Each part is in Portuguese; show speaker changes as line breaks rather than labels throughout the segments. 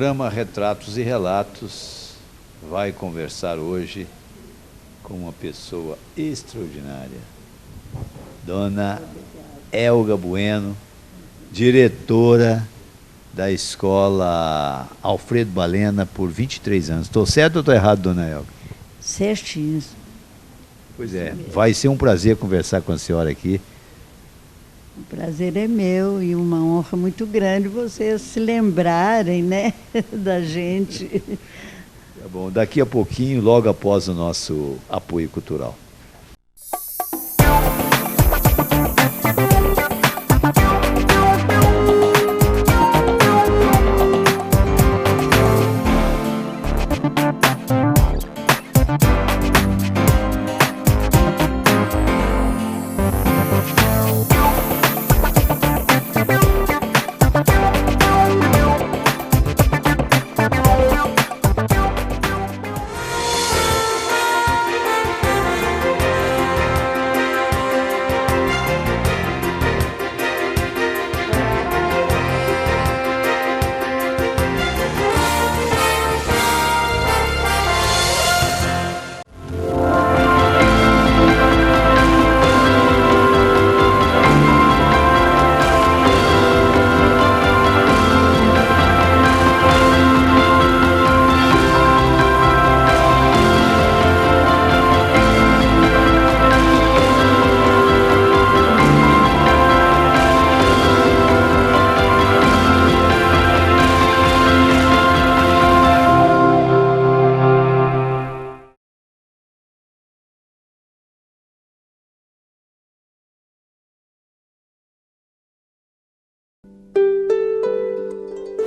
programa Retratos e Relatos vai conversar hoje com uma pessoa extraordinária, Dona Elga Bueno, diretora da escola Alfredo Balena por 23 anos. Estou certo ou estou errado, Dona Elga?
Certinho.
Pois é, vai ser um prazer conversar com a senhora aqui.
O prazer é meu e uma honra muito grande vocês se lembrarem, né, da gente.
Tá bom, daqui a pouquinho, logo após o nosso apoio cultural.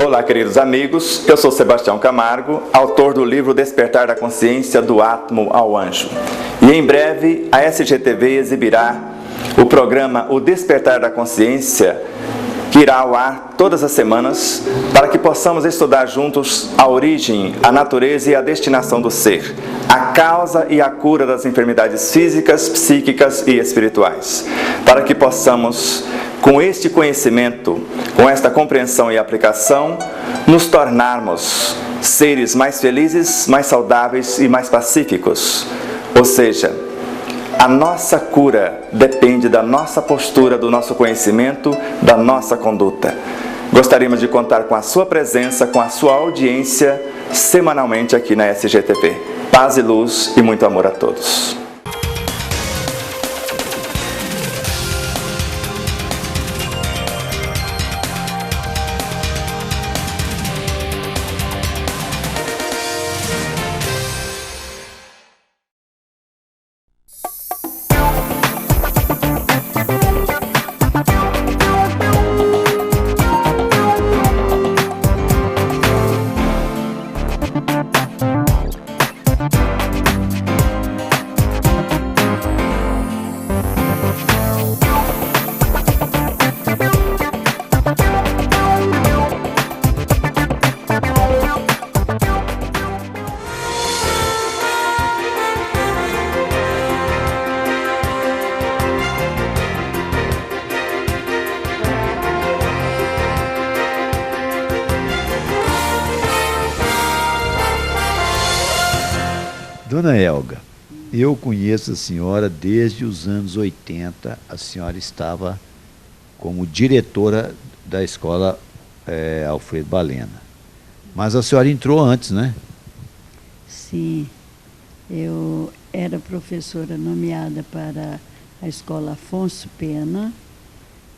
Olá, queridos amigos, eu sou Sebastião Camargo, autor do livro Despertar da Consciência do Átomo ao Anjo. E em breve a SGTV exibirá o programa O Despertar da Consciência, que irá ao ar todas as semanas, para que possamos estudar juntos a origem, a natureza e a destinação do ser, a causa e a cura das enfermidades físicas, psíquicas e espirituais, para que possamos, com este conhecimento, com esta compreensão e aplicação, nos tornarmos seres mais felizes, mais saudáveis e mais pacíficos. Ou seja, a nossa cura depende da nossa postura, do nosso conhecimento, da nossa conduta. Gostaríamos de contar com a sua presença, com a sua audiência, semanalmente aqui na SGTV. Paz e luz e muito amor a todos.
Dona Elga, eu conheço a senhora desde os anos 80. A senhora estava como diretora da escola Alfredo Balena. Mas a senhora entrou antes, né?
Sim, eu era professora nomeada para a escola Afonso Pena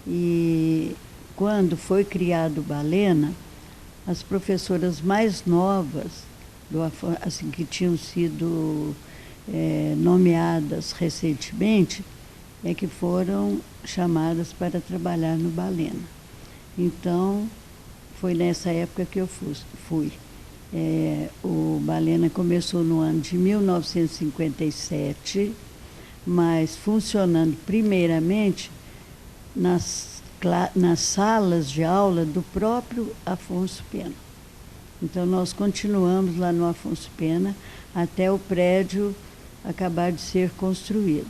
e quando foi criado o Balena, as professoras mais novas assim, que tinham sido nomeadas recentemente, é que foram chamadas para trabalhar no Balena. Então, foi nessa época que eu fui. O Balena começou no ano de 1957, mas funcionando primeiramente nas salas de aula do próprio Afonso Pena. Então, nós continuamos lá no Afonso Pena até o prédio acabar de ser construído.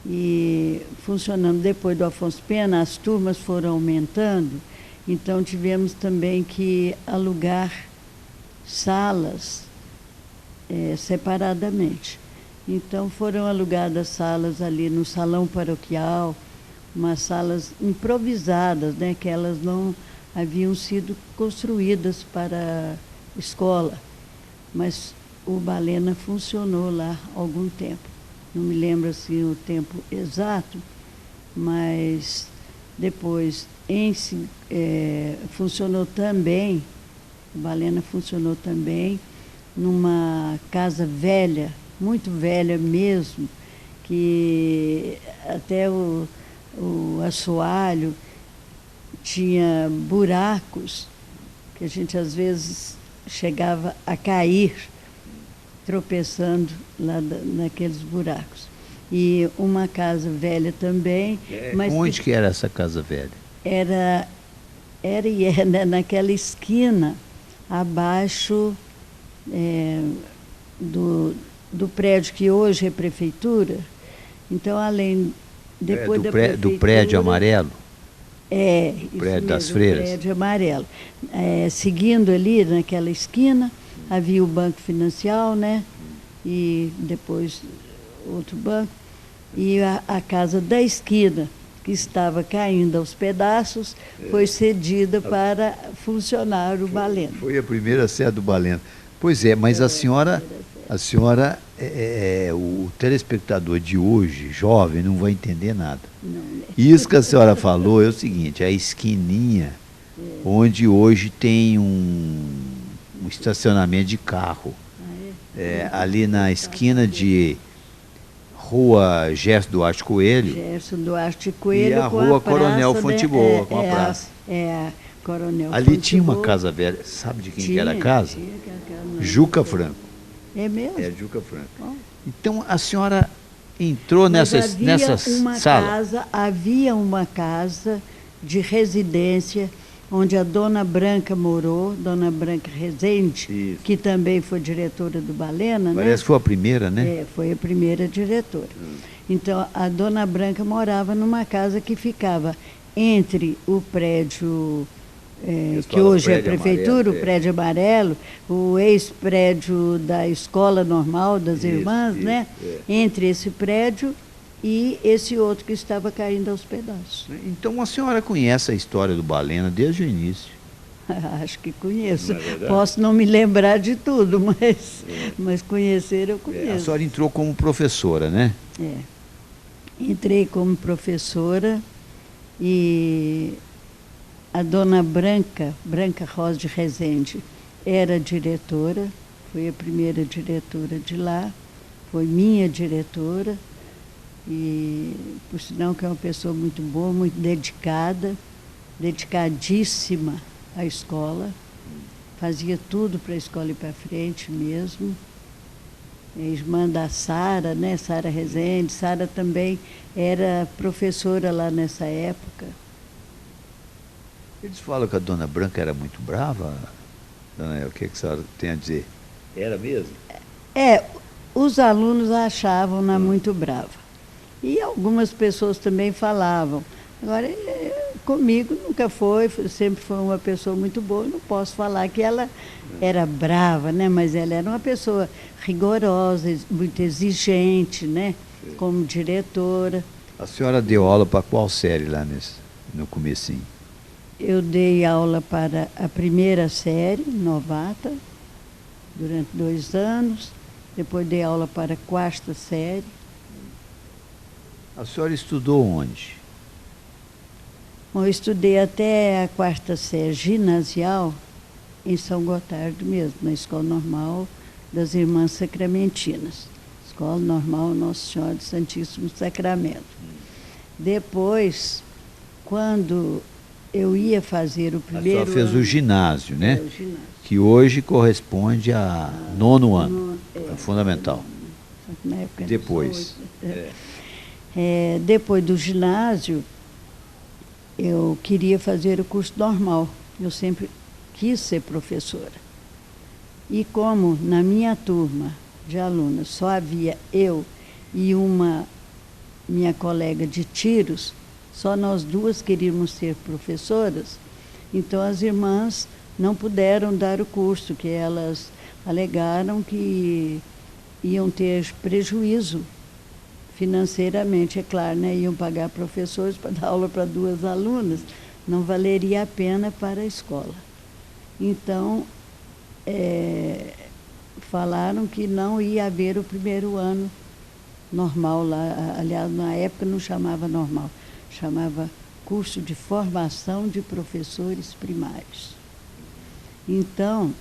E funcionando depois do Afonso Pena, as turmas foram aumentando Então tivemos também que alugar salas separadamente. Então foram alugadas salas ali no salão paroquial, umas salas improvisadas, né, que elas não haviam sido construídas para escola, mas o Balena funcionou lá há algum tempo. Não me lembro assim o tempo exato, mas depois funcionou também, o Balena funcionou também numa casa velha, muito velha mesmo, que até o assoalho tinha buracos, que a gente às vezes chegava a cair, tropeçando lá naqueles buracos. E uma casa velha também.
Mas onde que era essa casa velha?
Era né, naquela esquina, abaixo do prédio que hoje é prefeitura. Então, depois da prefeitura...
Do prédio amarelo?
O
prédio das Freiras?
O prédio amarelo. Seguindo ali, naquela esquina, havia o Banco Financial, né? E depois outro banco. E a casa da esquina, que estava caindo aos pedaços, foi cedida para funcionar o Balena.
Foi a primeira sede do Balena. Pois é, mas a senhora, o telespectador de hoje, jovem, não vai entender nada.
Não.
Isso que a senhora falou é o seguinte, a esquininha, onde hoje tem um estacionamento de carro, ali na esquina de Rua Gerson Duarte Coelho.
Gerson Duarte Coelho.
E a Rua Coronel Fonteboa, com a praça.
A Coronel
Ali
Fonteboa.
Tinha uma casa velha. Sabe de quem que era a casa? Juca Franco.
É mesmo?
Juca Franco. Oh. Então a senhora entrou nessa sala?
Havia uma casa de residência onde a Dona Branca morou, Dona Branca Rezende, isso, que também foi diretora do Balena.
Parece que foi a primeira, né?
Foi a primeira diretora. Então, a Dona Branca morava numa casa que ficava entre o prédio, que hoje é a prefeitura, o prédio amarelo, o ex-prédio da Escola Normal das Irmãs, né? Entre esse prédio e esse outro que estava caindo aos pedaços.
Então a senhora conhece a história do Balena desde o início?
Acho que conheço. Posso não me lembrar de tudo, mas conhecer eu conheço.
A senhora entrou como professora, né?
Entrei como professora e a Dona Branca Rosa de Rezende, era diretora, foi a primeira diretora de lá, foi minha diretora. E, por sinal, que é uma pessoa muito boa, muito dedicada, dedicadíssima à escola, fazia tudo para a escola ir para frente mesmo. A irmã da Sara, né, Sara Rezende, Sara também era professora lá nessa época.
Eles falam que a Dona Branca era muito brava, Dona, o que a senhora tem a dizer? Era mesmo?
Os alunos achavam-na muito brava. E algumas pessoas também falavam. Agora, comigo nunca sempre foi uma pessoa muito boa. Não posso falar que ela era brava, né? Mas ela era uma pessoa rigorosa, muito exigente, né? Como diretora.
A senhora deu aula para qual série lá no comecinho?
Eu dei aula para a primeira série, novata, durante 2 anos. Depois dei aula para a 4ª série.
A senhora estudou onde?
Bom, eu estudei até a 4ª série ginasial em São Gotardo mesmo, na Escola Normal das Irmãs Sacramentinas. Escola Normal Nossa Senhora do Santíssimo Sacramento. Depois, quando eu ia fazer o primeiro...
A senhora fez o ginásio, né?
O ginásio.
Que hoje corresponde a 9º ano, fundamental.
Na época
depois.
Depois do ginásio, eu queria fazer o curso normal. Eu sempre quis ser professora. E como na minha turma de alunos só havia eu e uma minha colega de tiros, só nós duas queríamos ser professoras, Então as irmãs não puderam dar o curso, que elas alegaram que iam ter prejuízo financeiramente, é claro, né? Iam pagar professores para dar aula para 2 alunas, não valeria a pena para a escola. Então, falaram que não ia haver o primeiro ano normal lá. Aliás, na época não chamava normal, chamava curso de formação de professores primários. Então,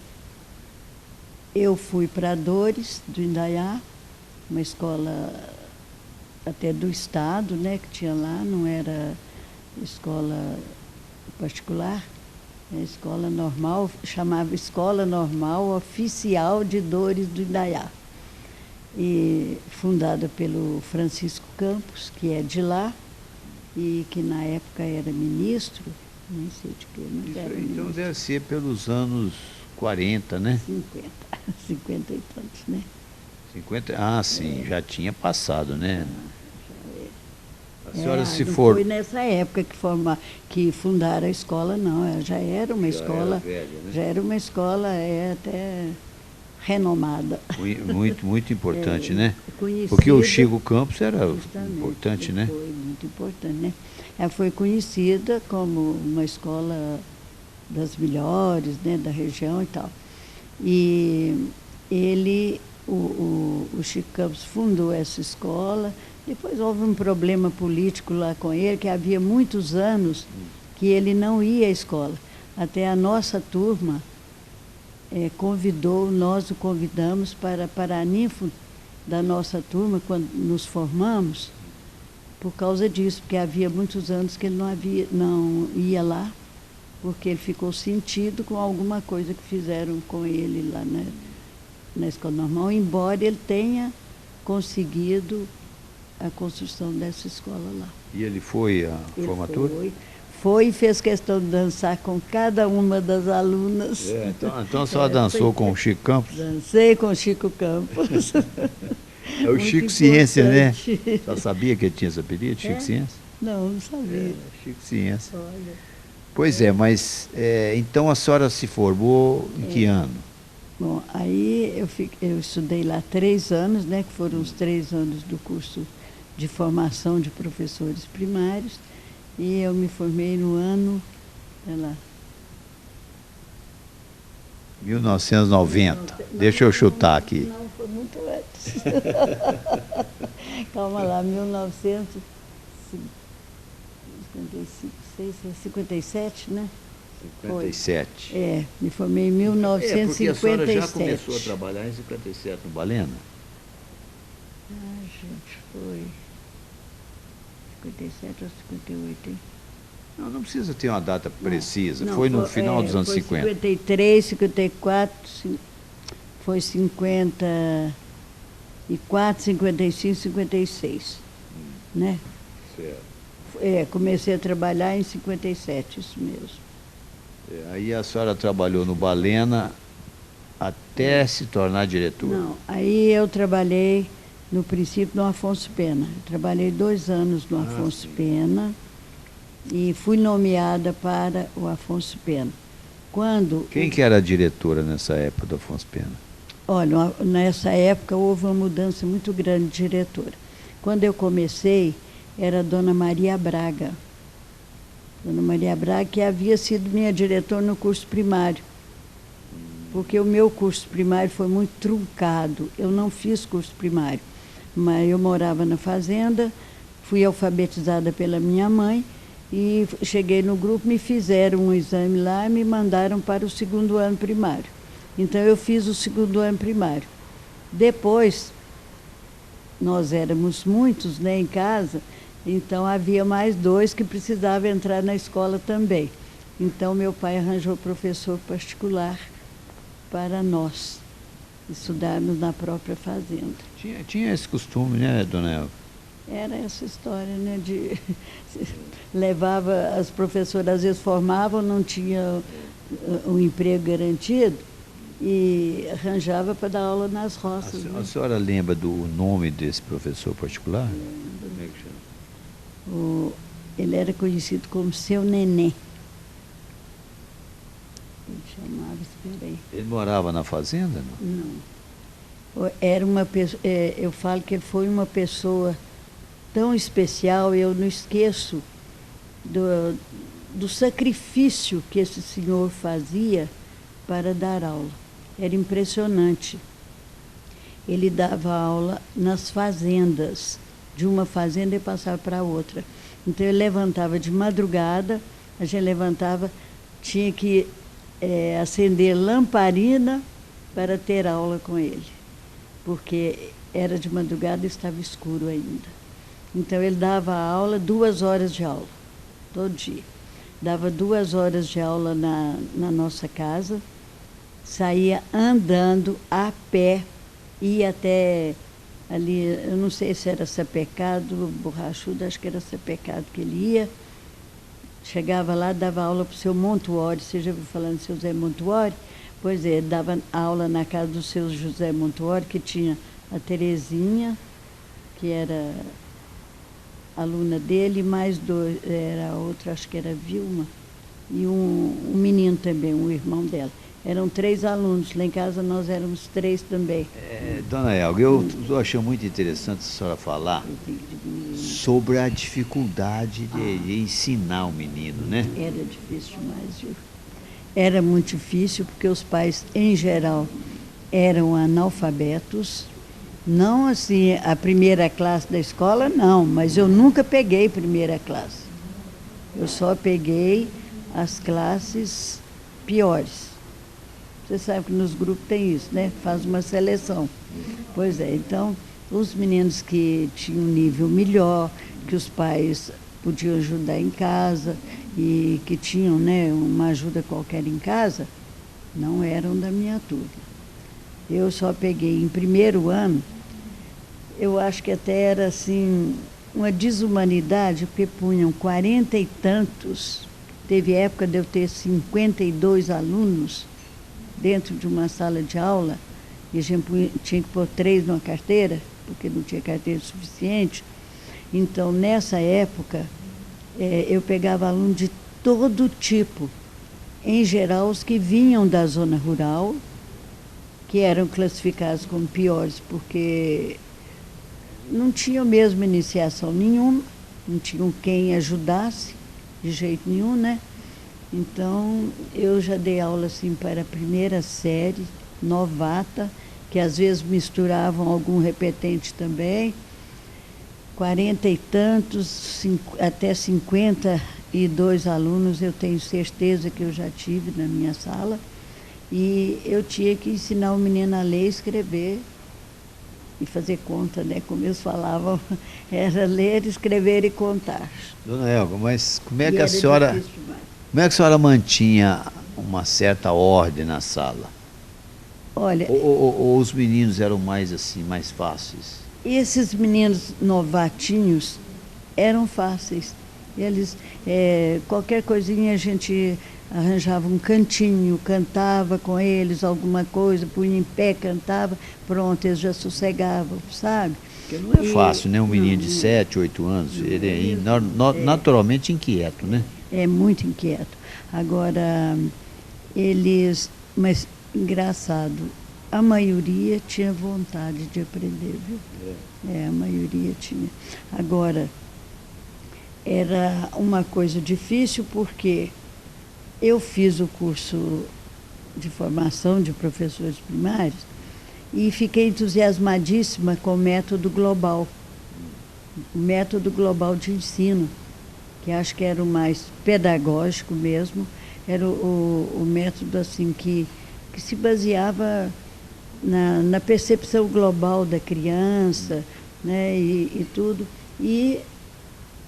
eu fui para Dores, do Indaiá, uma escola até do Estado, né, que tinha lá, não era escola particular, é escola normal, chamava Escola Normal Oficial de Dores do Indaiá. E fundada pelo Francisco Campos, que é de lá, e que na época era ministro, nem sei de que, mas era
Então
ministro.
deve ser pelos anos 40, né?
50 e tantos, né?
50? Ah, sim, já tinha passado, né? A
É,
senhora se
não
for...
foi nessa época que fundaram a escola, não. Ela já era uma escola,
velha, né?
já era uma escola até renomada.
Muito, muito importante, né?
Conhecida,
Porque o Chico Campos era
justamente,
importante, né?
Foi muito importante, né? Ela foi conhecida como uma escola das melhores, né, da região e tal. E ele, o Chico Campos fundou essa escola. Depois houve um problema político lá com ele, que havia muitos anos que ele não ia à escola. Até a nossa turma nós o convidamos para paraninfo da nossa turma, quando nos formamos, por causa disso, porque havia muitos anos que ele não ia lá, porque ele ficou sentido com alguma coisa que fizeram com ele lá na escola normal, embora ele tenha conseguido a construção dessa escola lá.
E ele foi à formatura?
Foi e fez questão de dançar com cada uma das alunas.
Então a senhora dançou com o Chico Campos?
Dancei com o Chico Campos.
É o
Muito
Chico Ciência, né?
importante.
Só sabia que ele tinha esse apelido, Chico Ciência?
Não sabia.
Chico Ciência.
Olha.
Pois é, mas então a senhora se formou em que ano?
Bom, aí eu estudei lá 3 anos, né, que foram os 3 anos do curso de formação de professores primários, e eu me formei no ano, sei lá,
1990. Deixa eu chutar aqui.
Não, foi muito antes. Calma lá, 1957, né?
57.
Me formei em
Porque a senhora já
1957.
começou a trabalhar em 57 no Balena?
Ah, gente, foi 57 ou 58, hein?
Não precisa ter uma data precisa.
Não,
Foi no final dos anos
foi
50.
53, 54, foi 54, 55, 56, né?
Certo.
Comecei a trabalhar em 57, isso mesmo.
Aí a senhora trabalhou no Balena até se tornar diretora?
Não, aí eu trabalhei, no princípio, no Afonso Pena. Eu trabalhei 2 anos no Afonso Pena e fui nomeada para o Afonso Pena.
Quem que era a diretora nessa época do Afonso Pena?
Olha, nessa época houve uma mudança muito grande de diretora. Quando eu comecei, era a Dona Maria Braga. Dona Maria Braga, que havia sido minha diretora no curso primário. Porque o meu curso primário foi muito truncado. Eu não fiz curso primário, mas eu morava na fazenda, fui alfabetizada pela minha mãe e cheguei no grupo, me fizeram um exame lá e me mandaram para o 2º ano primário. Então eu fiz o 2º ano primário. Depois, nós éramos muitos, né, em casa, então havia mais 2 que precisavam entrar na escola também. Então meu pai arranjou professor particular para nós estudarmos na própria fazenda.
Tinha esse costume, né, dona Elva?
Era essa história, né, de levava, as professoras às vezes formavam, não tinha um emprego garantido e arranjava para dar aula nas roças.
A senhora lembra do nome desse professor particular? Como é que chama?
Ele era conhecido como Seu Nenê.
Ele morava na fazenda? Não?
Não. Era uma pessoa, eu falo que ele foi uma pessoa tão especial, eu não esqueço do sacrifício que esse senhor fazia para dar aula. Era impressionante. Ele dava aula nas fazendas, de uma fazenda e passava para outra. Então ele levantava de madrugada, a gente levantava, tinha que acender lamparina para ter aula com ele, porque era de madrugada e estava escuro ainda. Então ele dava aula, 2 horas de aula, todo dia. Dava 2 horas de aula na nossa casa, saía andando a pé, ia até ali, eu não sei se era Sapecado, Borrachudo, acho que era Sapecado que ele ia. Chegava lá, dava aula para o seu Montuori. Você já ouviu falando do seu Zé Montuori? Pois é, dava aula na casa do seu José Montuori, que tinha a Terezinha, que era aluna dele, mais 2, era outra, acho que era Vilma, e um menino também, um irmão dela. Eram 3 alunos, lá em casa nós éramos 3 também.
Dona Elga, eu achei muito interessante a senhora falar sobre a dificuldade de ensinar o menino, né?
Era difícil demais, viu? Era muito difícil, porque os pais, em geral, eram analfabetos. Não assim, a primeira classe da escola, não, mas eu nunca peguei primeira classe. Eu só peguei as classes piores. Você sabe que nos grupos tem isso, né? Faz uma seleção. Pois é, então, os meninos que tinham um nível melhor, que os pais podiam ajudar em casa e que tinham, né, uma ajuda qualquer em casa, não eram da minha turma. Eu só peguei em primeiro ano, eu acho que até era assim, uma desumanidade, porque punham 40 e tantos, teve época de eu ter 52 alunos, dentro de uma sala de aula, e a gente tinha que pôr 3 numa carteira, porque não tinha carteira suficiente. Então, nessa época, eu pegava alunos de todo tipo. Em geral, os que vinham da zona rural, que eram classificados como piores, porque não tinham mesmo iniciação nenhuma, não tinham quem ajudasse, de jeito nenhum, né? Então, eu já dei aula assim para a primeira série, novata, que às vezes misturavam algum repetente também, 40 e tantos, até 52 alunos, eu tenho certeza que eu já tive na minha sala, e eu tinha que ensinar o menino a ler e escrever, e fazer conta, né? Como eles falavam, era ler, escrever e contar.
Dona Elga, mas como é que a senhora mantinha uma certa ordem na sala?
Olha,
ou os meninos eram mais assim, mais fáceis?
Esses meninos novatinhos eram fáceis. Eles, qualquer coisinha a gente arranjava um cantinho, cantava com eles alguma coisa, punha em pé, cantava, pronto, eles já sossegavam, sabe?
Porque não é fácil, né? Um menino de 7, 8 anos, ele é naturalmente inquieto, né?
É muito inquieto. Agora, mas engraçado, a maioria tinha vontade de aprender, viu? A maioria tinha. Agora, era uma coisa difícil porque eu fiz o curso de formação de professores primários e fiquei entusiasmadíssima com o método global de ensino, que acho que era o mais pedagógico mesmo, era o método assim que se baseava na percepção global da criança, né, e tudo. E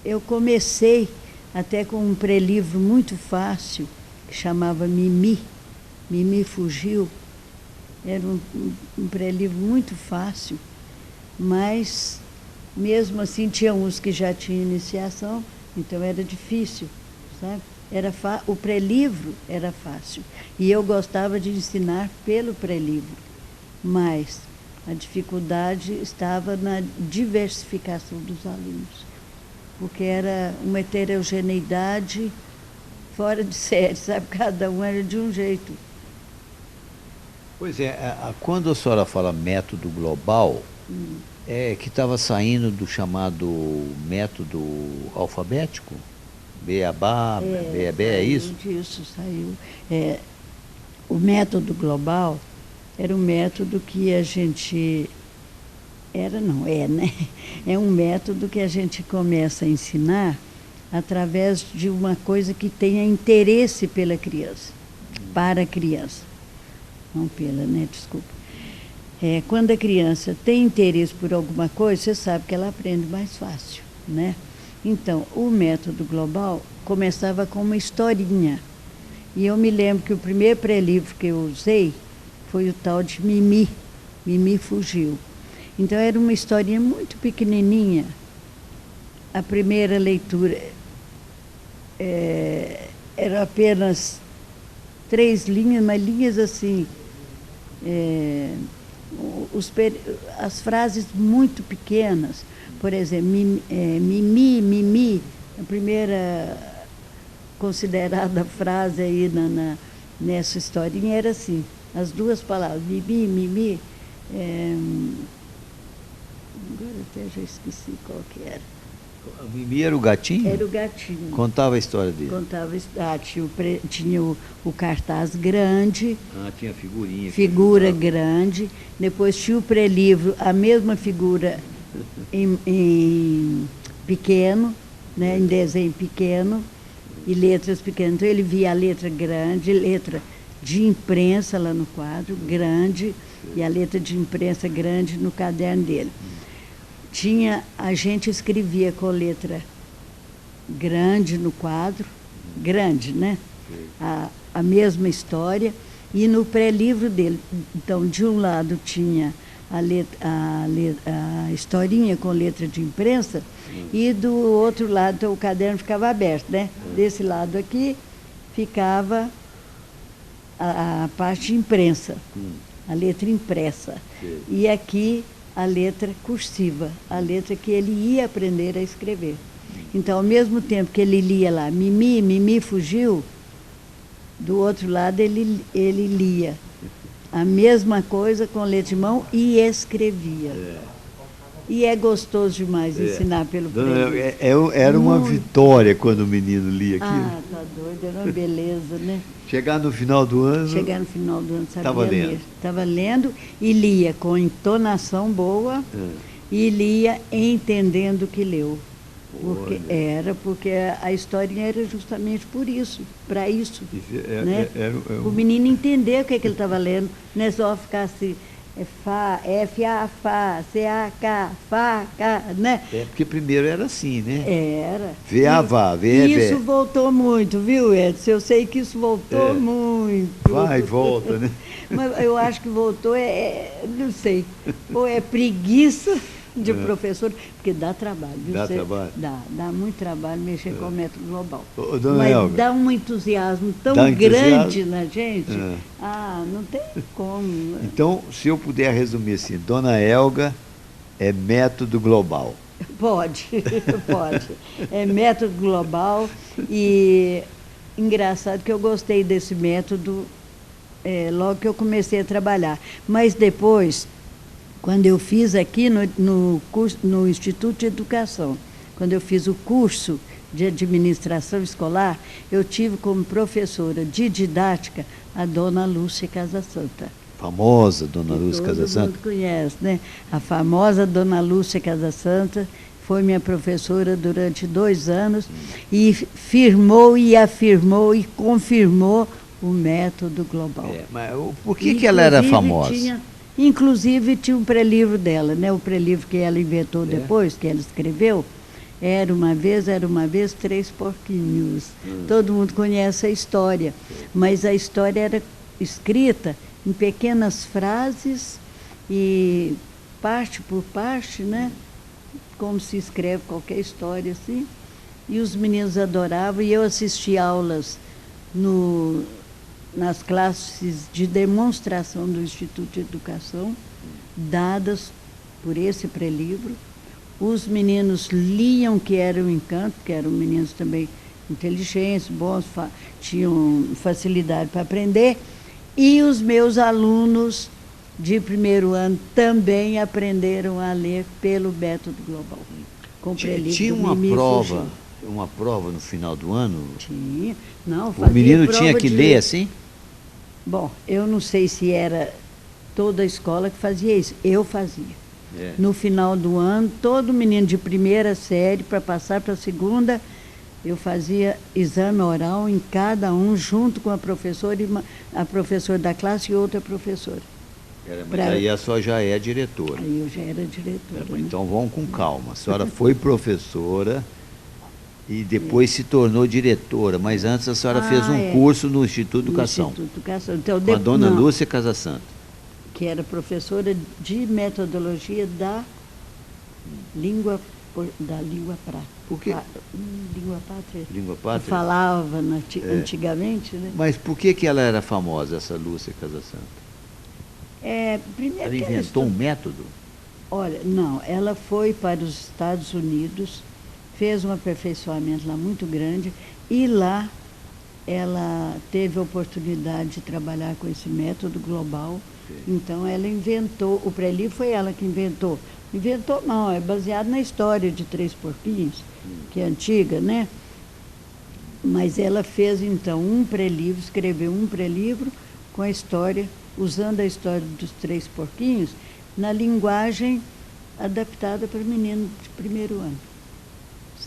eu comecei até com um pré-livro muito fácil, que chamava Mimi Fugiu. Era um pré-livro muito fácil, mas mesmo assim tinha uns que já tinham iniciação, então era difícil, sabe? O pré-livro era fácil, e eu gostava de ensinar pelo pré-livro, mas a dificuldade estava na diversificação dos alunos, porque era uma heterogeneidade fora de série, sabe? Cada um era de um jeito.
Pois é, quando a senhora fala método global, é que estava saindo do chamado método alfabético? Beabá, Beabé, é isso?
Disso saiu. O método global era um método que a gente... né? É um método que a gente começa a ensinar através de uma coisa que tenha interesse pela criança, para a criança. Não pela, né? Desculpa. Quando a criança tem interesse por alguma coisa, você sabe que ela aprende mais fácil, né? Então, o método global começava com uma historinha. E eu me lembro que o primeiro pré-livro que eu usei foi o tal de Mimi. Mimi fugiu. Então, era uma historinha muito pequenininha. A primeira leitura era apenas 3 linhas, mas linhas assim... as frases muito pequenas, por exemplo, mimi, mimi, a primeira considerada frase aí nessa historinha era assim, as 2 palavras, mimi, mimi, agora até já esqueci qual que era.
O Mimi era o gatinho?
Era o gatinho.
Contava a história dele?
Tinha o cartaz grande.
Tinha figurinha.
Figura grande. Depois tinha o pré-livro, a mesma figura em pequeno, né, em desenho pequeno e letras pequenas. Então ele via a letra grande, letra de imprensa lá no quadro, grande, e a letra de imprensa grande no caderno dele. A gente escrevia com letra grande no quadro, grande, né? A mesma história, e no pré-livro dele. Então, de um lado tinha a historinha com letra de imprensa, e do outro lado, então, o caderno ficava aberto, né? Desse lado aqui ficava a parte de imprensa, a letra impressa. E aqui a letra cursiva, a letra que ele ia aprender a escrever. Então, ao mesmo tempo que ele lia lá, Mimi, Mimi fugiu, do outro lado ele lia a mesma coisa com letra de mão e escrevevia. E é gostoso demais ensinar pelo prêmio.
Era uma vitória quando o menino lia aquilo.
Tá doido, era uma beleza, né?
Chegar no final do ano...
Sabia ler. Estava lendo e lia com entonação boa e lia entendendo o que leu. Porque a historinha era justamente por isso, para isso. Né? O menino entender o que ele estava lendo, não é só ficar assim... Fá, F-A, Fá, C-A-K, Fá, K, né?
Porque primeiro era assim, né?
Era.
V-A, Vá, V-E, Vé.
Isso voltou muito, viu, Edson? Eu sei que isso voltou muito.
Vai e volta, né?
Mas eu acho que voltou, não sei, ou é preguiça de professor, porque dá trabalho. Viu?
Dá trabalho?
Dá muito trabalho mexer com o método global.
Dona
Mas
Elga,
dá um entusiasmo tão grande na gente, não tem como.
Então, se eu puder resumir assim, Dona Elga é método global.
Pode. É método global e engraçado que eu gostei desse método logo que eu comecei a trabalhar. Mas depois... Quando eu fiz aqui no Instituto de Educação, quando eu fiz o curso de administração escolar, eu tive como professora de didática a dona Lúcia Casasanta.
Famosa dona Lúcia Casasanta.
Todo mundo conhece, né? A famosa dona Lúcia Casasanta foi minha professora durante 2 anos e firmou e afirmou e confirmou o método global.
Mas por que ela era famosa?
Inclusive tinha um pré-livro dela, né? O pré-livro que ela inventou depois, que ela escreveu, era uma vez 3 porquinhos. Todo mundo conhece a história, mas a história era escrita em pequenas frases e parte por parte, né? Como se escreve qualquer história assim. E os meninos adoravam, e eu assisti aulas nas classes de demonstração do Instituto de Educação, dadas por esse pré-livro. Os meninos liam, que era um encanto, porque eram meninos também inteligentes, bons, tinham facilidade para aprender, E os meus alunos de primeiro ano também aprenderam a ler pelo método global. Com prelixo
Tinha
do
uma
Mimi
prova,
Fujii.
uma prova no final do ano?
Tinha. Não,
O
fazia
menino
prova
tinha que
de
ler assim?
Bom, eu não sei se era toda a escola que fazia isso. Eu fazia.
É.
No final do ano, todo menino de primeira série, para passar para a segunda, eu fazia exame oral em cada um, junto com a professora, a professora da classe e outra professora.
Mas aí a senhora já é diretora.
Aí eu já era diretora. Né?
Então vamos com calma. A senhora foi professora e depois se tornou diretora, mas antes a senhora fez um curso no Instituto de Educação.
Instituto de Educação. Então,
com a dona Lúcia Casasanta.
Que era professora de metodologia da língua pátria.
Por quê?
Língua pátria.
Língua pátria?
Que falava antigamente, né?
Mas por que ela era famosa, essa Lúcia Casasanta?
Primeiro
Ela inventou um método?
Olha, não, ela foi para os Estados Unidos, fez um aperfeiçoamento lá muito grande e lá ela teve a oportunidade de trabalhar com esse método global. Então ela inventou, o pré-livro foi ela que inventou. Inventou não, é baseado na história de Três Porquinhos, que é antiga, né? Mas ela fez então um pré-livro, escreveu um pré-livro com a história, usando a história dos Três Porquinhos, na linguagem adaptada para menino de primeiro ano.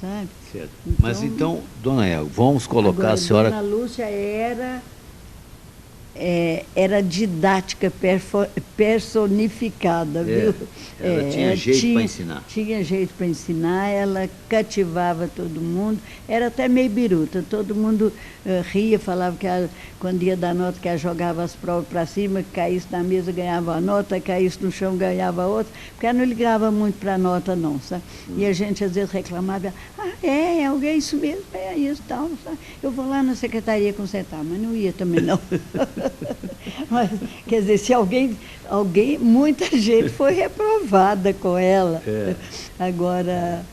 Sabe?
Certo. Mas então, dona Elga, vamos colocar
agora,
a senhora...
Dona Lúcia era didática personificada, viu?
Ela tinha jeito para ensinar.
Tinha jeito para ensinar, ela cativava todo mundo, era até meio biruta, todo mundo ria, falava que quando ia dar nota, que ela jogava as provas para cima, que caísse na mesa ganhava a nota, caísse no chão ganhava outra, porque ela não ligava muito para a nota não, sabe? E a gente às vezes reclamava, alguém isso mesmo, é isso, tal, sabe? Eu vou lá na secretaria consertar, mas não ia também não. Mas, quer dizer, se muita gente foi reprovada com ela. Agora,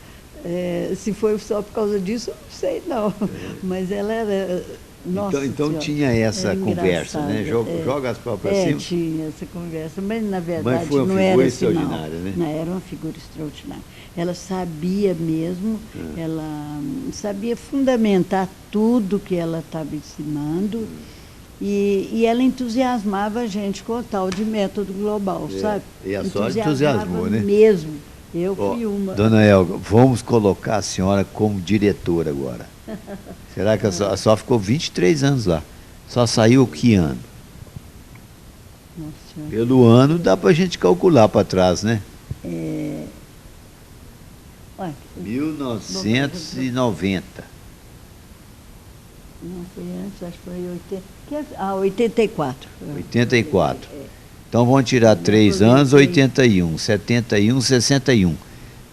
se foi só por causa disso, eu não sei não. Mas ela era... Nossa
então tinha essa conversa, né? Joga as provas para cima.
Tinha essa conversa, mas na verdade
foi uma
não
figura
era
extraordinária,
assim,
né?
Não, era uma figura extraordinária. Ela sabia mesmo, ela sabia fundamentar tudo que ela estava ensinando. E ela entusiasmava a gente com o tal de método global, sabe?
E a senhora entusiasmou, né?
Mesmo. Eu fui uma.
Dona Elga, vamos colocar a senhora como diretora agora. Será que a senhora ficou 23 anos lá? Só saiu que ano?
Nossa Senhora.
Pelo ano dá para a gente calcular para trás, né? 1990.
Não, foi antes, acho que foi 84.
84. Então vamos tirar 3 anos, 81, 71, 61.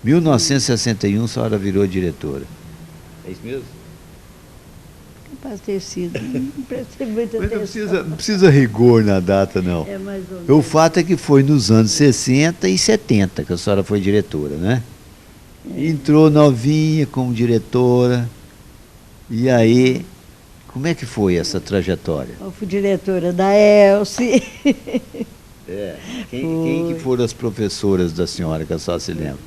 1961 a senhora virou diretora. É isso mesmo?
Capaz de ter sido. Não prestei muita atenção.
Não precisa rigor na data, não.
Mais ou menos.
O fato é que foi nos anos 60 e 70 que a senhora foi diretora, né? Entrou novinha como diretora. E aí... Como é que foi essa trajetória?
Eu fui diretora da Elce.
Quem que foram as professoras da senhora, que a senhora se lembra?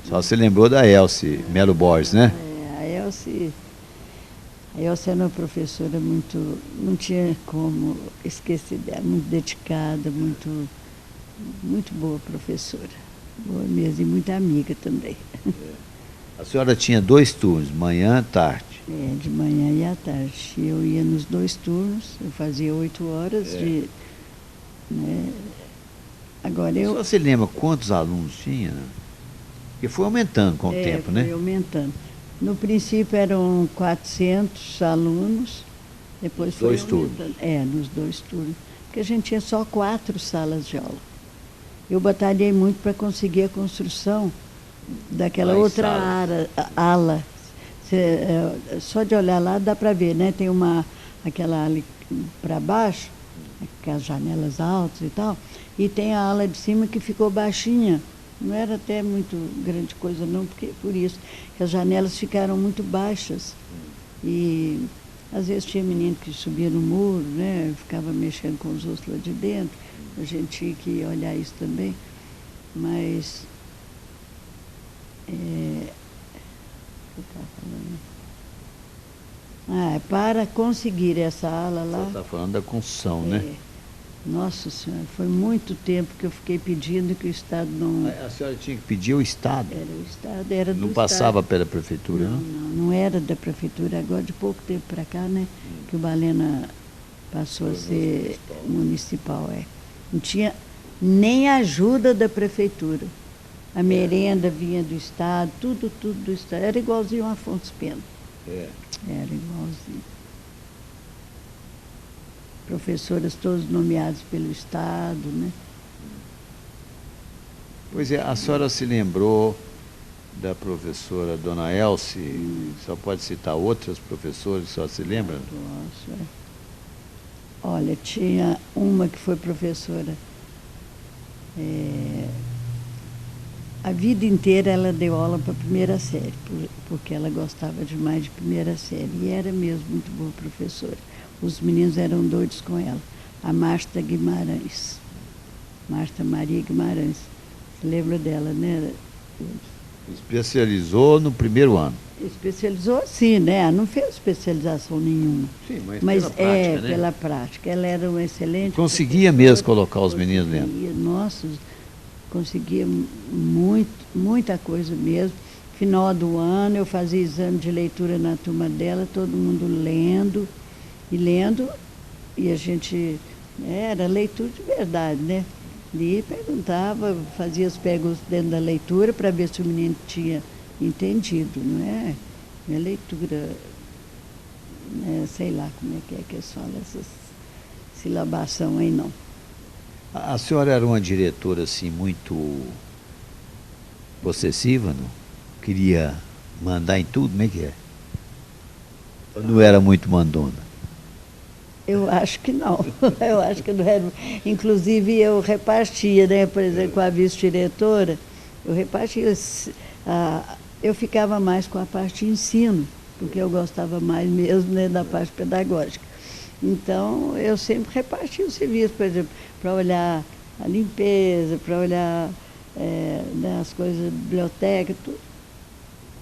Só se lembrou da Elce Melo Borges, né?
A Elce era uma professora muito... Não tinha como esquecer dela, muito dedicada, muito boa professora. Boa mesmo, e muita amiga também.
A senhora tinha 2 turnos, manhã e tarde.
De manhã e à tarde. Eu ia nos 2 turnos, eu fazia 8 horas de... Né? Agora eu...
A senhora se lembra quantos alunos tinha? Porque foi aumentando com o tempo, né?
Foi aumentando. No princípio eram 400 alunos, depois
nos
foi
2 turnos.
Nos 2 turnos. Porque a gente tinha só 4 salas de aula. Eu batalhei muito para conseguir a construção daquela outra ala. Só de olhar lá dá para ver, né? Tem aquela ali para baixo, com as janelas altas e tal, e tem a ala de cima que ficou baixinha. Não era até muito grande coisa não, porque por isso que as janelas ficaram muito baixas. E Às vezes tinha menino que subia no muro, né? Ficava mexendo com os outros lá de dentro. A gente tinha que olhar isso também. Mas... o que eu estava falando? Para conseguir essa ala lá...
Você está falando da construção, né?
Nossa Senhora, foi muito tempo que eu fiquei pedindo que o Estado não...
A senhora tinha que pedir ao Estado?
Era o Estado, era do
Não
Estado.
passava pela prefeitura, não?
Não era da prefeitura. Agora, de pouco tempo para cá, né? Que o Balena passou a ser municipal, Não tinha nem ajuda da prefeitura. A merenda vinha do Estado, tudo do Estado. Era igualzinho a Afonso Pena. Era igualzinho. Professoras todos nomeados pelo Estado, né?
Pois é, a senhora se lembrou da professora Dona Elce, só pode citar outras professoras, só se lembra?
Posso, Olha, tinha uma que foi professora. A vida inteira ela deu aula para a primeira série, porque ela gostava demais de primeira série. E era mesmo muito boa professora. Os meninos eram doidos com ela. A Marta Guimarães. Marta Maria Guimarães. Você lembra dela, né?
Especializou no primeiro ano.
Especializou sim, né? Ela não fez especialização nenhuma.
Sim,
mas
pela prática, né?
Pela prática. Ela era uma excelente
Conseguia mesmo colocar os meninos dentro.
Nossa, conseguia muita coisa mesmo. Final do ano, eu fazia exame de leitura na turma dela, todo mundo lendo, e a gente... Era leitura de verdade, né? E perguntava, fazia as perguntas dentro da leitura para ver se o menino tinha entendido, não é? Não é leitura, sei lá como é que eles falam, essa silabação aí, não.
A senhora era uma diretora, assim, muito possessiva, não? Queria mandar em tudo, como é que é? Ou não era muito mandona?
Eu acho que não. Eu acho que não era. Inclusive, eu repartia, né? Por exemplo, com a vice-diretora, eu repartia. Eu ficava mais com a parte de ensino, porque eu gostava mais mesmo, né, da parte pedagógica. Então, eu sempre repartia o serviço, por exemplo, para olhar a limpeza, para olhar as coisas da biblioteca, tudo.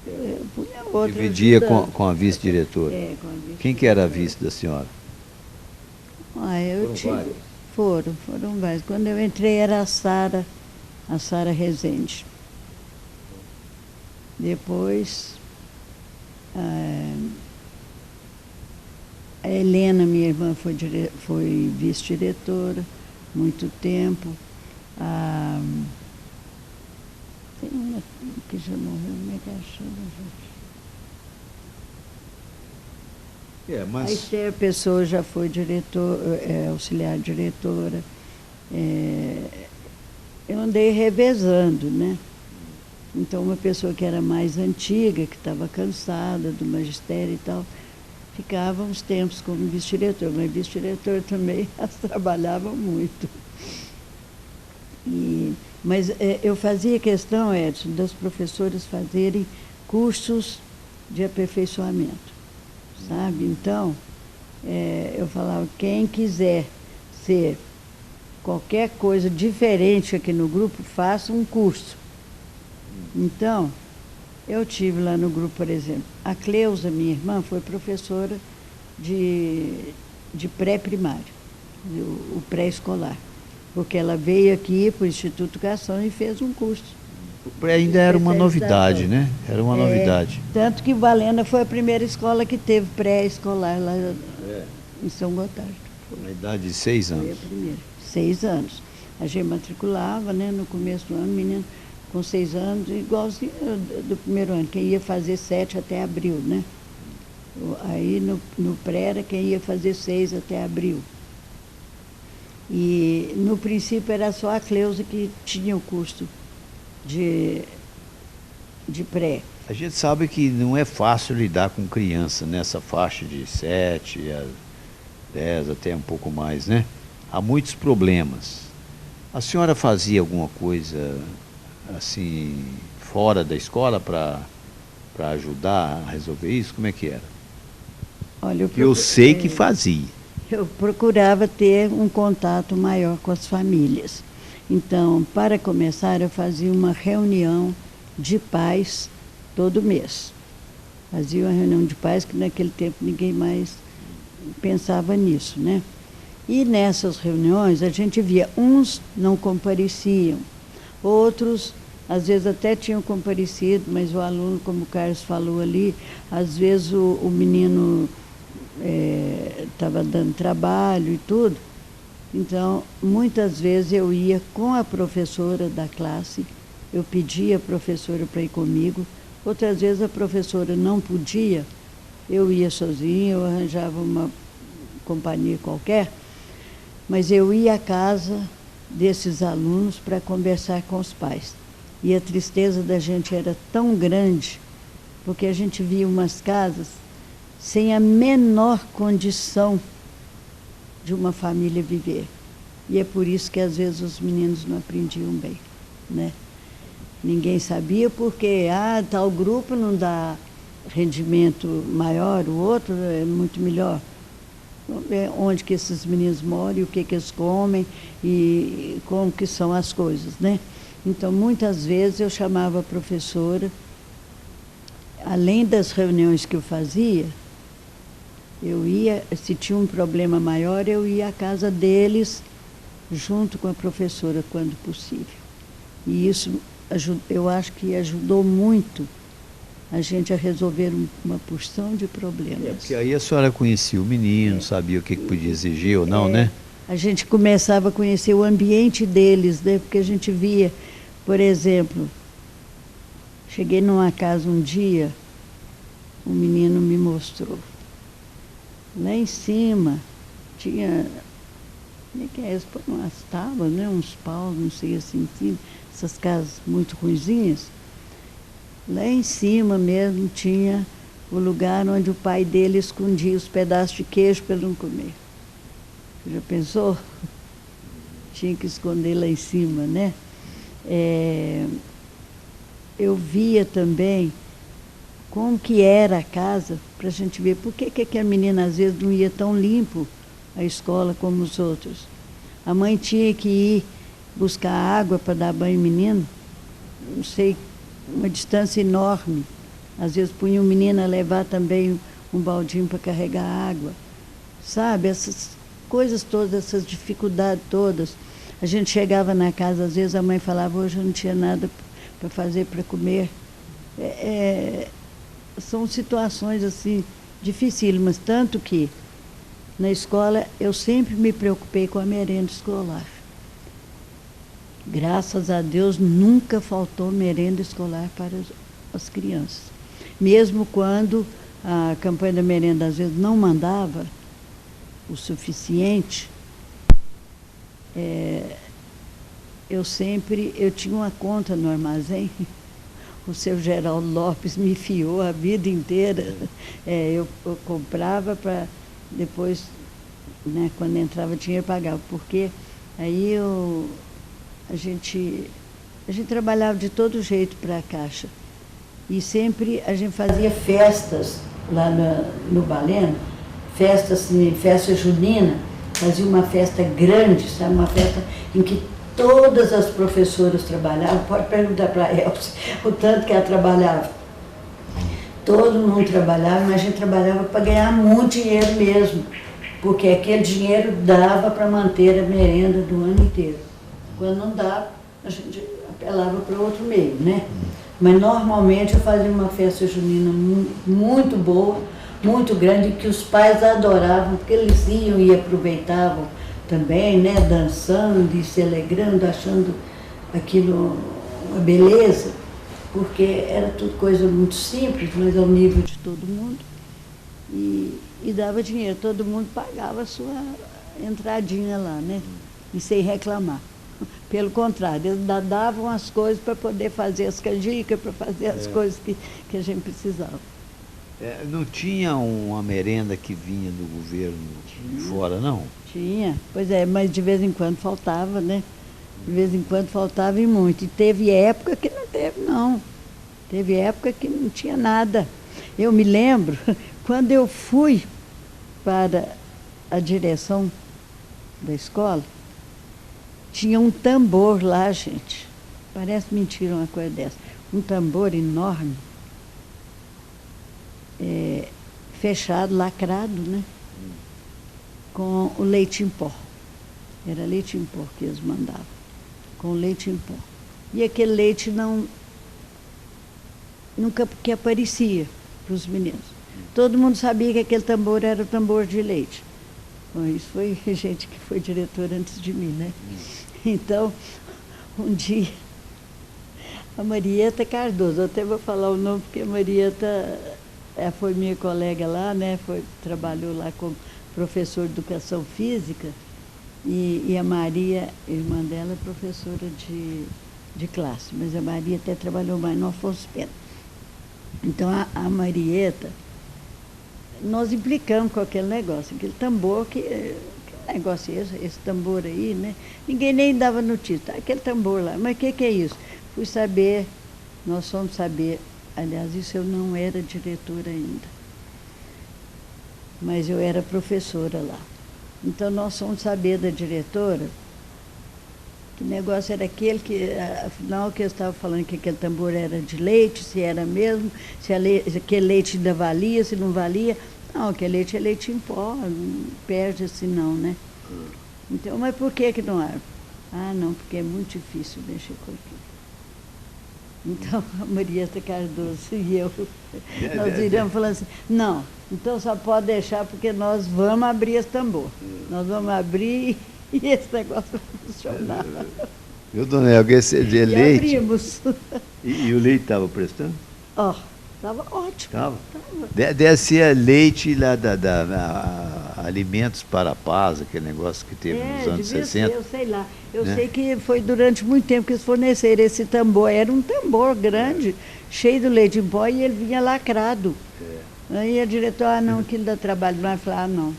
Eu punha outra
Dividia
ajudando.
com a vice-diretora?
Com a vice-diretora.
Quem que era a vice da senhora?
Foram vários. Quando eu entrei era a Sara Rezende. Depois, a Helena, minha irmã, foi vice-diretora, muito tempo. Tem uma que já morreu, como é que ela chama, gente? A Esther Pessoa já foi auxiliar diretora. Eu andei revezando, né? Então, uma pessoa que era mais antiga, que estava cansada do magistério e tal, ficava uns tempos como vice-diretor, mas vice-diretor também trabalhava muito. Mas eu fazia questão, Edson, das professoras fazerem cursos de aperfeiçoamento. Sabe? Então, eu falava, quem quiser ser qualquer coisa diferente aqui no grupo, faça um curso. Então, eu tive lá no grupo, por exemplo, a Cleusa, minha irmã, foi professora de pré-primário, o pré-escolar, porque ela veio aqui para o Instituto Educação e fez um curso.
O pré ainda era uma novidade, né? Era uma novidade.
Tanto que Valena foi a primeira escola que teve pré-escolar lá em São Gotardo.
Na idade de 6 anos.
Foi a primeira. 6 anos. A gente matriculava, né, no começo do ano, menino com 6 anos, igualzinho do primeiro ano, quem ia fazer 7 até abril, né? Aí no pré era quem ia fazer 6 até abril. E no princípio era só a Cleusa que tinha o curso de pré.
A gente sabe que não é fácil lidar com criança nessa faixa de 7 a 10, até um pouco mais, né? Há muitos problemas. A senhora fazia alguma coisa assim fora da escola para ajudar a resolver isso? Como é que era?
Olha,
Eu sei que fazia.
eu procurava ter um contato maior com as famílias. Então, para começar, eu fazia uma reunião de pais todo mês. Fazia uma reunião de pais que naquele tempo ninguém mais pensava nisso, né? E nessas reuniões a gente via, uns não compareciam, outros às vezes até tinham comparecido, mas o aluno, como o Carlos falou ali, às vezes o menino estava dando trabalho e tudo. Então, muitas vezes eu ia com a professora da classe, eu pedia a professora para ir comigo, outras vezes a professora não podia, eu ia sozinha, eu arranjava uma companhia qualquer, mas eu ia à casa desses alunos para conversar com os pais. E a tristeza da gente era tão grande, porque a gente via umas casas sem a menor condição de uma família viver. E é por isso que às vezes os meninos não aprendiam bem, né? Ninguém sabia porque, tal grupo não dá rendimento maior, o outro é muito melhor. Onde que esses meninos moram, e o que eles comem e como que são as coisas, né? Então, muitas vezes eu chamava a professora, além das reuniões que eu fazia, eu ia, se tinha um problema maior, eu ia à casa deles, junto com a professora, quando possível. E isso, eu acho que ajudou muito a gente a resolver uma porção de problemas.
Porque aí a senhora conhecia o menino, sabia o que podia exigir ou não, né?
A gente começava a conhecer o ambiente deles, né? Porque a gente via, por exemplo, cheguei numa casa um dia, um menino me mostrou. Lá em cima tinha, como é que é isso? Põe umas tábuas, né? Uns paus, não sei assim, em cima, essas casas muito ruinzinhas. Lá em cima mesmo tinha o lugar onde o pai dele escondia os pedaços de queijo para ele não comer. Você já pensou? Tinha que esconder lá em cima, né? Eu via também como que era a casa, para a gente ver por que a menina às vezes não ia tão limpo à escola como os outros. A mãe tinha que ir buscar água para dar banho ao menino, não sei, uma distância enorme. Às vezes punha o menino a levar também um baldinho para carregar água. Sabe, essas coisas todas, essas dificuldades todas. A gente chegava na casa, às vezes a mãe falava, hoje eu não tinha nada para fazer para comer. São situações assim dificílimas, tanto que na escola eu sempre me preocupei com a merenda escolar. Graças a Deus nunca faltou merenda escolar para as crianças. Mesmo quando a campanha da merenda às vezes não mandava o suficiente, eu tinha uma conta no armazém, o seu Geraldo Lopes me fiou a vida inteira. Eu comprava para depois, né, quando entrava dinheiro, pagava, porque aí a gente trabalhava de todo jeito para a Caixa. E sempre a gente fazia festas lá no Baleno, festa junina, fazia uma festa grande, sabe, uma festa em que todas as professoras trabalhavam. Pode perguntar para a Elsa o tanto que ela trabalhava. Todo mundo trabalhava, mas a gente trabalhava para ganhar muito dinheiro mesmo, porque aquele dinheiro dava para manter a merenda do ano inteiro. Quando não dava, a gente apelava para outro meio, né? Mas normalmente eu fazia uma festa junina muito boa, muito grande, que os pais adoravam, porque eles iam e aproveitavam também, né? Dançando e se alegrando, achando aquilo uma beleza, porque era tudo coisa muito simples, mas ao nível de todo mundo. E dava dinheiro, todo mundo pagava a sua entradinha lá, né? E sem reclamar. Pelo contrário, eles davam as coisas para poder fazer as canjicas, para fazer as coisas que a gente precisava.
Não tinha uma merenda que vinha do governo de fora, não?
Tinha, pois é, mas de vez em quando faltava, né? De vez em quando faltava e muito. E teve época que não teve, não. Teve época que não tinha nada. Eu me lembro, quando eu fui para a direção da escola, tinha um tambor lá, gente. Parece mentira uma coisa dessa. Um tambor enorme, fechado, lacrado, né? Com o leite em pó. Era leite em pó que eles mandavam, com leite em pó. E aquele leite nunca que aparecia para os meninos. Todo mundo sabia que aquele tambor era o tambor de leite. Bom, isso foi gente que foi diretora antes de mim, né? Então, um dia, a Marieta Cardoso, eu até vou falar o nome porque a Marieta foi minha colega lá, né? Trabalhou lá como professor de educação física, e a Maria, irmã dela, é professora de classe, mas a Maria até trabalhou mais no Afonso Pena. Então, a Marieta, nós implicamos com aquele negócio, aquele tambor, que negócio é esse tambor aí, né? Ninguém nem dava notícia, aquele tambor lá, mas o que é isso? Fui saber, nós fomos saber, aliás, isso eu não era diretora ainda, mas eu era professora lá. Então, nós fomos saber da diretora que negócio era aquele que, afinal, que eu estava falando que aquele tambor era de leite, se era mesmo, se aquele leite ainda valia, se não valia. Não, aquele leite é leite em pó, não perde assim não, né? Então, mas por que não abre? Ah, não, porque é muito difícil mexer com aquilo. Então, a Marieta Cardoso e eu, nós iremos falando assim, não, então só pode deixar porque nós vamos abrir esse tambor. Nós vamos abrir e esse negócio vai funcionar.
Viu, dona Elga, esse leite...
abrimos.
E o leite estava prestando?
Ó, estava ótimo.
Estava? Deve ser leite lá da Alimentos para a Paz, aquele negócio que teve nos anos 60.
Ser, eu sei lá. Eu sei que foi durante muito tempo que eles forneceram esse tambor. Era um tambor grande, cheio de leite em pó, e ele vinha lacrado. Aí a diretora, não, aquilo dá trabalho. Nós falamos, não,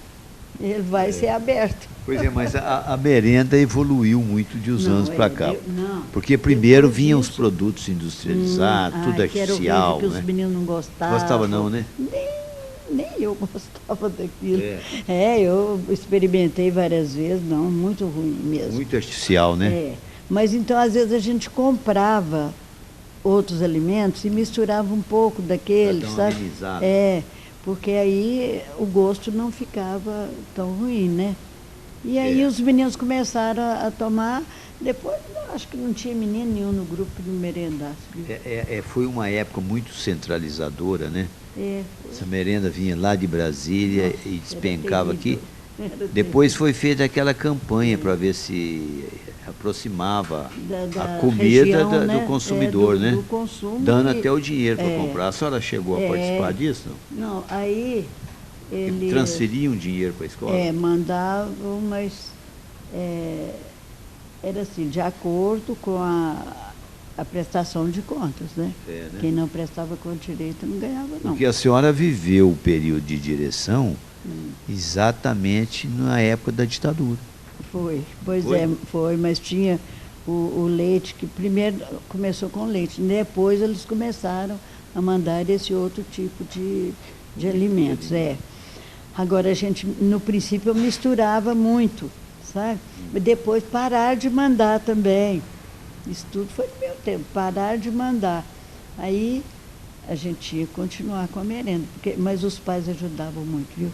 ele vai ser aberto.
Pois é, mas a merenda evoluiu muito de uns anos para cá.
Não.
Porque primeiro vinham os produtos industrializados, tudo artificial.
Que os meninos não gostavam.
Gostava não, né?
Nem eu gostava daquilo. Eu experimentei várias vezes, não, muito ruim mesmo.
Muito artificial, né?
Mas então, às vezes, a gente comprava outros alimentos e misturava um pouco daqueles, sabe?
Amenizado.
Porque aí o gosto não ficava tão ruim, né? E aí os meninos começaram a tomar, depois acho que não tinha menino nenhum no grupo que não merendasse.
Foi uma época muito centralizadora, né?
Foi.
Essa merenda vinha lá de Brasília. Nossa, e despencava aqui. Depois foi feita aquela campanha para ver se aproximava a comida região, do consumidor, né? Do consumo, dando até o dinheiro para comprar. A senhora chegou a participar disso?
Não, aí eles
transferiam dinheiro para a escola?
Mandavam, mas era assim, de acordo com a prestação de contas, né?
Né?
Quem não prestava conta direito não ganhava, não.
Porque a senhora viveu o período de direção exatamente na época da ditadura. Foi, mas tinha o leite, que primeiro começou com leite, depois eles começaram a mandar esse outro tipo de alimentos. Agora, a gente, no princípio, misturava muito, sabe? Mas depois parar de mandar também. Isso tudo foi no meu tempo, parar de mandar. Aí a gente ia continuar com a merenda, mas os pais ajudavam muito, viu?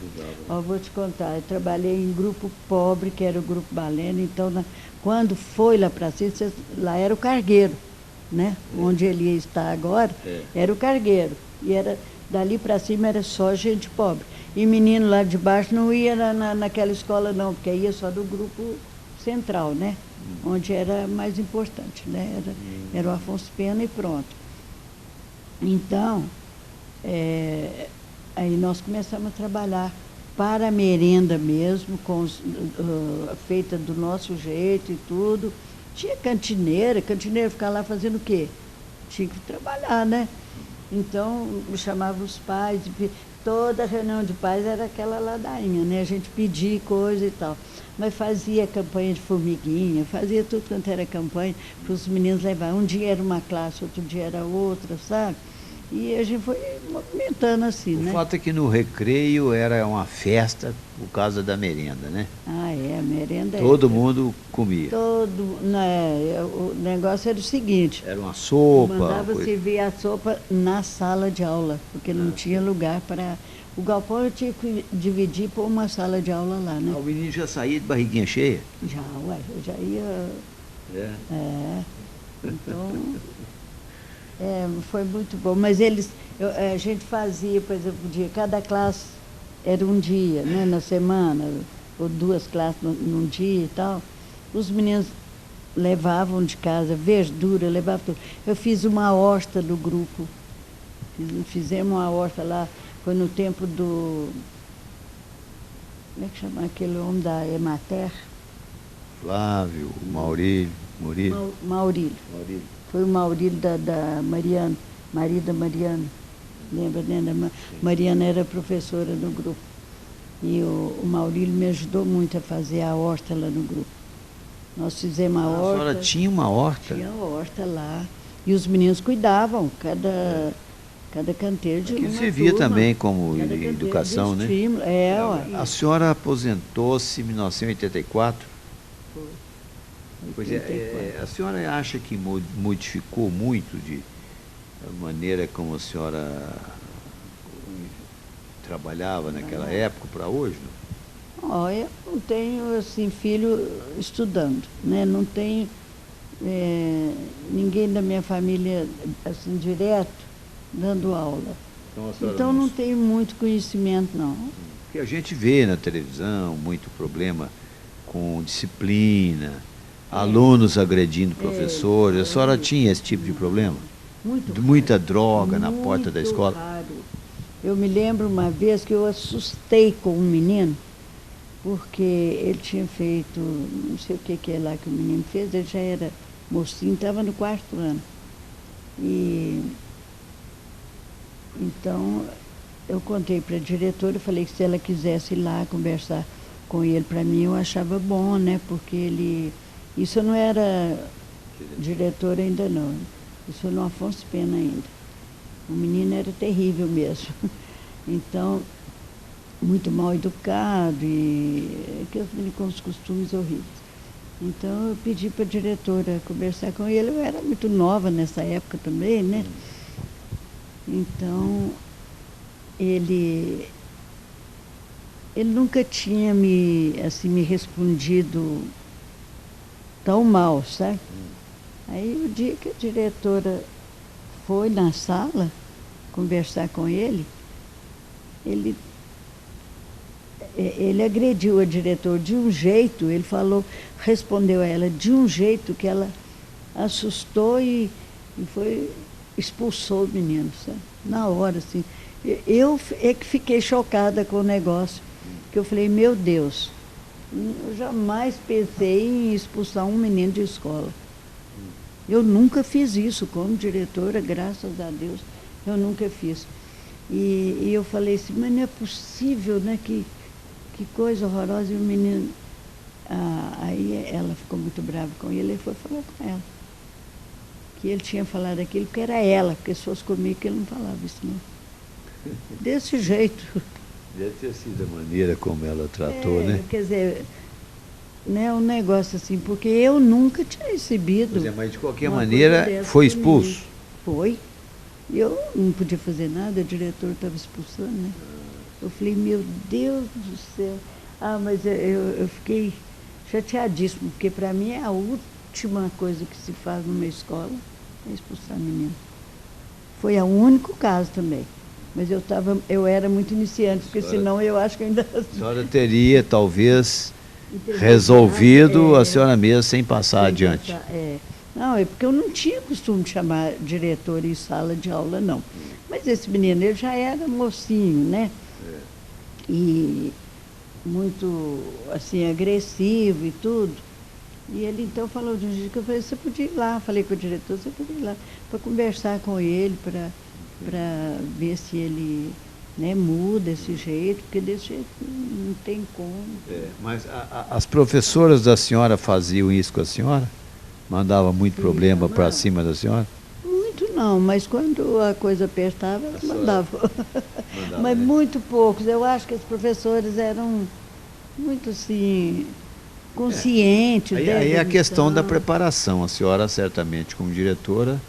Vou te contar, eu trabalhei em grupo pobre, que era o Grupo Baleno, então quando foi lá para cima, lá era o cargueiro, né? Onde ele ia estar agora, era o cargueiro. E dali para cima era só gente pobre. E menino lá de baixo não ia naquela escola não, porque ia só do grupo central, né? Onde era mais importante, né? Era o Afonso Pena e pronto. Então, aí nós começamos a trabalhar para a merenda mesmo, feita do nosso jeito e tudo. Tinha cantineira ficava lá fazendo o quê? Tinha que trabalhar, né? Então, chamava os pais, toda reunião de pais era aquela ladainha, né? A gente pedia coisa e tal. Mas fazia campanha de formiguinha, fazia tudo quanto era campanha para os meninos levar. Um dia era uma classe, outro dia era outra, sabe?
E a gente foi movimentando assim,
O
né?
fato é que no recreio era uma festa por causa da merenda, né?
Ah, a merenda
Todo mundo comia.
O negócio era o seguinte,
Era uma sopa.
mandava
coisa.
servir a sopa na sala de aula, porque não tinha lugar para... O galpão eu tinha que dividir por uma sala de aula lá, né?
O menino já saía de barriguinha cheia.
Já, ué, eu já ia...
É.
Então, foi muito bom. Mas a gente fazia, por exemplo, cada classe era um dia, né, na semana, ou 2 classes num dia e tal. Os meninos levavam de casa verdura, levavam tudo. Eu fiz uma horta do grupo. Fizemos uma horta lá, foi no tempo do... Como é que chama aquele homem da Emater?
Flávio, Maurílio.
Maurílio. Foi o Maurílio da Mariana, marido da Mariana. Lembra, né? Mariana era professora no grupo. E o Maurílio me ajudou muito a fazer a horta lá no grupo. Nós fizemos a horta.
A senhora tinha uma horta?
Tinha horta lá. E os meninos cuidavam, cada canteiro de uma
servia
turma,
também como
cada canteiro
educação,
de
né?
estímulo.
A senhora aposentou-se em 1984?
Foi.
Pois a senhora acha que modificou muito a maneira como a senhora trabalhava naquela época para hoje? Não?
Eu não tenho assim, filho estudando, né? Não tenho ninguém da minha família assim, direto dando aula. Então não tenho muito conhecimento, não.
Porque a gente vê na televisão muito problema com disciplina, alunos agredindo professores. A senhora tinha esse tipo de problema? Muita droga na porta da escola?
Raro. Eu me lembro uma vez que eu assustei com um menino, porque ele tinha feito, não sei o que é lá que o menino fez, ele já era mocinho, estava no 4º ano. E então eu contei para a diretora, falei que se ela quisesse ir lá conversar com ele, para mim eu achava bom, né? Porque isso eu não era diretor ainda não, isso foi no Afonso Pena ainda. O menino era terrível mesmo. Então, muito mal educado e aqueles meninos com os costumes horríveis. Então eu pedi para a diretora conversar com ele, eu era muito nova nessa época também, né? Então, ele nunca tinha me respondido tão mal, sabe? Aí o dia que a diretora foi na sala conversar com ele, ele agrediu a diretora de um jeito, ele respondeu a ela de um jeito que ela assustou e expulsou o menino, sabe? Na hora, assim. Eu é que fiquei chocada com o negócio, porque eu falei, meu Deus, eu jamais pensei em expulsar um menino de escola. Eu nunca fiz isso como diretora, graças a Deus, eu nunca fiz. E eu falei assim, mas não é possível, né? Que coisa horrorosa. E o menino, aí ela ficou muito brava com ele, ele foi falar com ela. Que ele tinha falado aquilo, porque era ela, porque se fosse comigo, que ele não falava isso não. Desse jeito.
Deve ter sido a maneira como ela tratou, né?
Quer dizer, né, um negócio assim, porque eu nunca tinha recebido.
Pois é, mas de qualquer maneira foi expulso.
Foi. Eu não podia fazer nada, o diretor estava expulsando, né? Eu falei, meu Deus do céu. Mas eu fiquei chateadíssimo, porque para mim é a última coisa que se faz numa escola é expulsar menino. Foi o único caso também. Mas eu era muito iniciante, porque senão eu acho que ainda...
A senhora teria, talvez, resolvido a senhora mesma sem passar adiante.
Não, é porque eu não tinha costume de chamar diretor em sala de aula, não. Mas esse menino, ele já era mocinho, né? E muito, assim, agressivo e tudo. E ele, então, falou de um jeito que eu falei, você podia ir lá. Falei com o diretor, você podia ir lá para conversar com ele, para ver se ele, né, muda esse jeito, porque desse jeito não tem como.
Mas as professoras da senhora faziam isso com a senhora? Mandava muito problema para cima da senhora?
Muito não, mas quando a coisa apertava, eles mandavam. Mas
né?
muito poucos. Eu acho que os professores eram muito, assim, conscientes.
Aí é a questão da
missão.
preparação. A senhora, certamente, como diretora,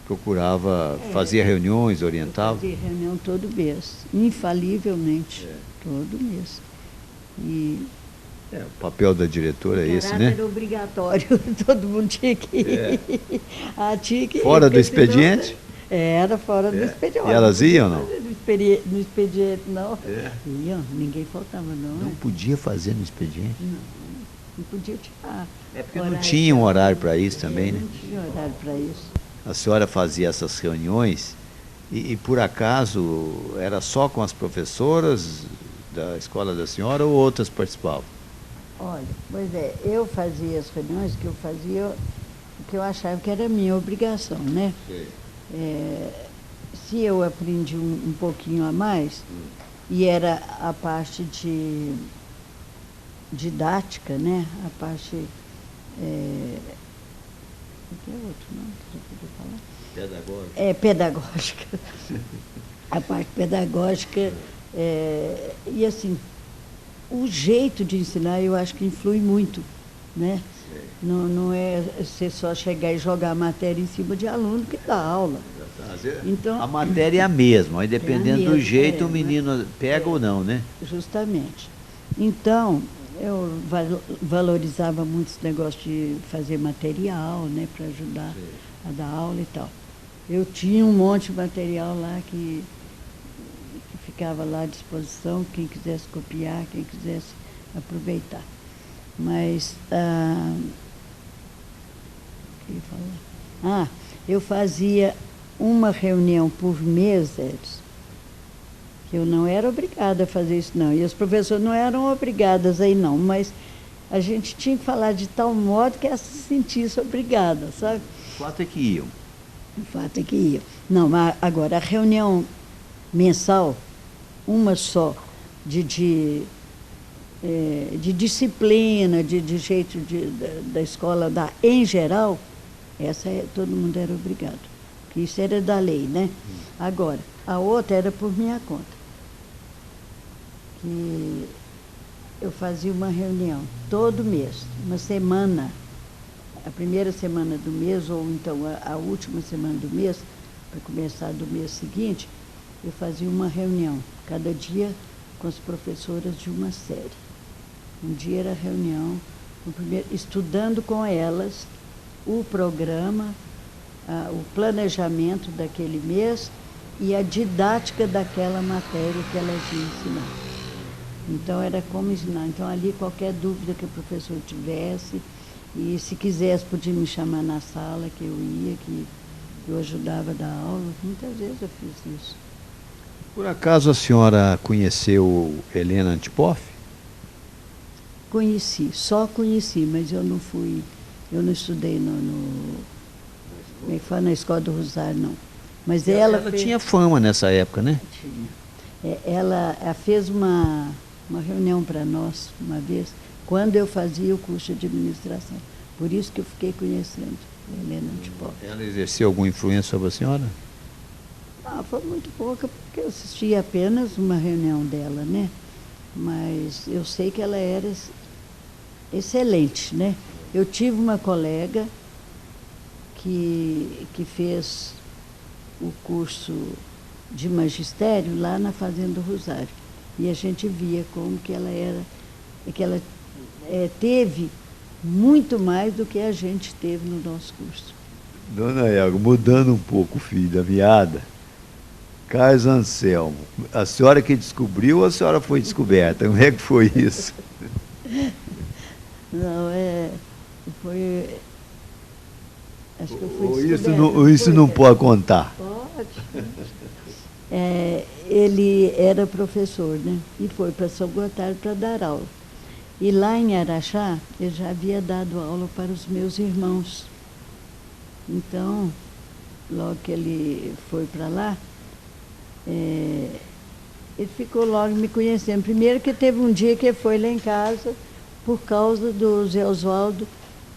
procurava, fazia reuniões, orientava?
Fazia reunião todo mês, infalivelmente, todo mês. E
O papel da diretora é esse, né?
era obrigatório, todo mundo tinha que ir. Tinha que ir,
Fora do
porque senão-
expediente?
Era fora do expediente.
E elas iam ou não?
No expediente, não. Iam, ninguém faltava, não.
Não podia fazer no expediente?
Não podia tirar.
É porque não tinha um horário para isso também, né?
Não tinha horário para isso.
A senhora fazia essas reuniões e, por acaso, era só com as professoras da escola da senhora ou outras participavam?
Olha, pois é, eu fazia as reuniões que eu fazia, porque eu achava que era minha obrigação, né? Se eu aprendi um pouquinho a mais, e era a parte de didática, né? A parte. O que é outro nome que eu podia falar?
Pedagógica.
Pedagógica. A parte pedagógica. E assim, o jeito de ensinar eu acho que influi muito, né? Não é você só chegar e jogar a matéria em cima de aluno que dá aula. Então,
A matéria é a mesma, aí dependendo do
mesma,
jeito o menino pega ou não, né?
justamente. Então, eu valorizava muito esse negócio de fazer material, né, para ajudar a dar aula e tal. Eu tinha um monte de material lá que ficava lá à disposição, quem quisesse copiar, quem quisesse aproveitar. Mas, o que eu ia falar? Eu fazia uma reunião por mês, Edson, que eu não era obrigada a fazer isso, não. E as professoras não eram obrigadas aí, não, mas a gente tinha que falar de tal modo que ela se sentisse obrigada, sabe?
O fato é que iam.
O fato é que ia. Não, mas agora, a reunião mensal, uma só, de disciplina, de jeito da escola dar em geral, essa todo mundo era obrigado. Porque isso era da lei, né? Agora, a outra era por minha conta. Que eu fazia uma reunião todo mês, uma semana, a primeira semana do mês, ou então a última semana do mês, para começar do mês seguinte, eu fazia uma reunião, cada dia com as professoras de uma série. Um dia era reunião, estudando com elas o programa, o planejamento daquele mês e a didática daquela matéria que elas iam ensinar. Então, era como ensinar. Então, ali, qualquer dúvida que o professor tivesse, e se quisesse, podia me chamar na sala, que eu ia, que eu ajudava a dar aula. Muitas vezes eu fiz isso.
Por acaso a senhora conheceu Helena Antipoff?
Conheci, só conheci, mas eu não estudei na Escola do Rosário, não. Mas ela
tinha fama nessa época, né?
Tinha. Ela fez uma reunião para nós, uma vez, quando eu fazia o curso de administração. Por isso que eu fiquei conhecendo a Helena Antipoff.
Ela exerceu alguma influência sobre a senhora?
Foi muito pouca, porque eu assisti apenas uma reunião dela, né? Mas eu sei que ela era excelente, né? Eu tive uma colega que fez o curso de magistério lá na Fazenda do Rosário. E a gente via como que ela era, que ela teve muito mais do que a gente teve no nosso curso.
Dona Elga, mudando um pouco o fio da meada, Carlos Anselmo, a senhora que descobriu ou a senhora foi descoberta? Como é que foi isso?
Não, foi... Acho que eu fui
Ou
descoberta.
isso não pode contar?
Pode. Ele era professor, né? E foi para São Gotardo para dar aula. E lá em Araxá, ele já havia dado aula para os meus irmãos. Então, logo que ele foi para lá, ele ficou logo me conhecendo. Primeiro que teve um dia que ele foi lá em casa por causa do Zé Oswaldo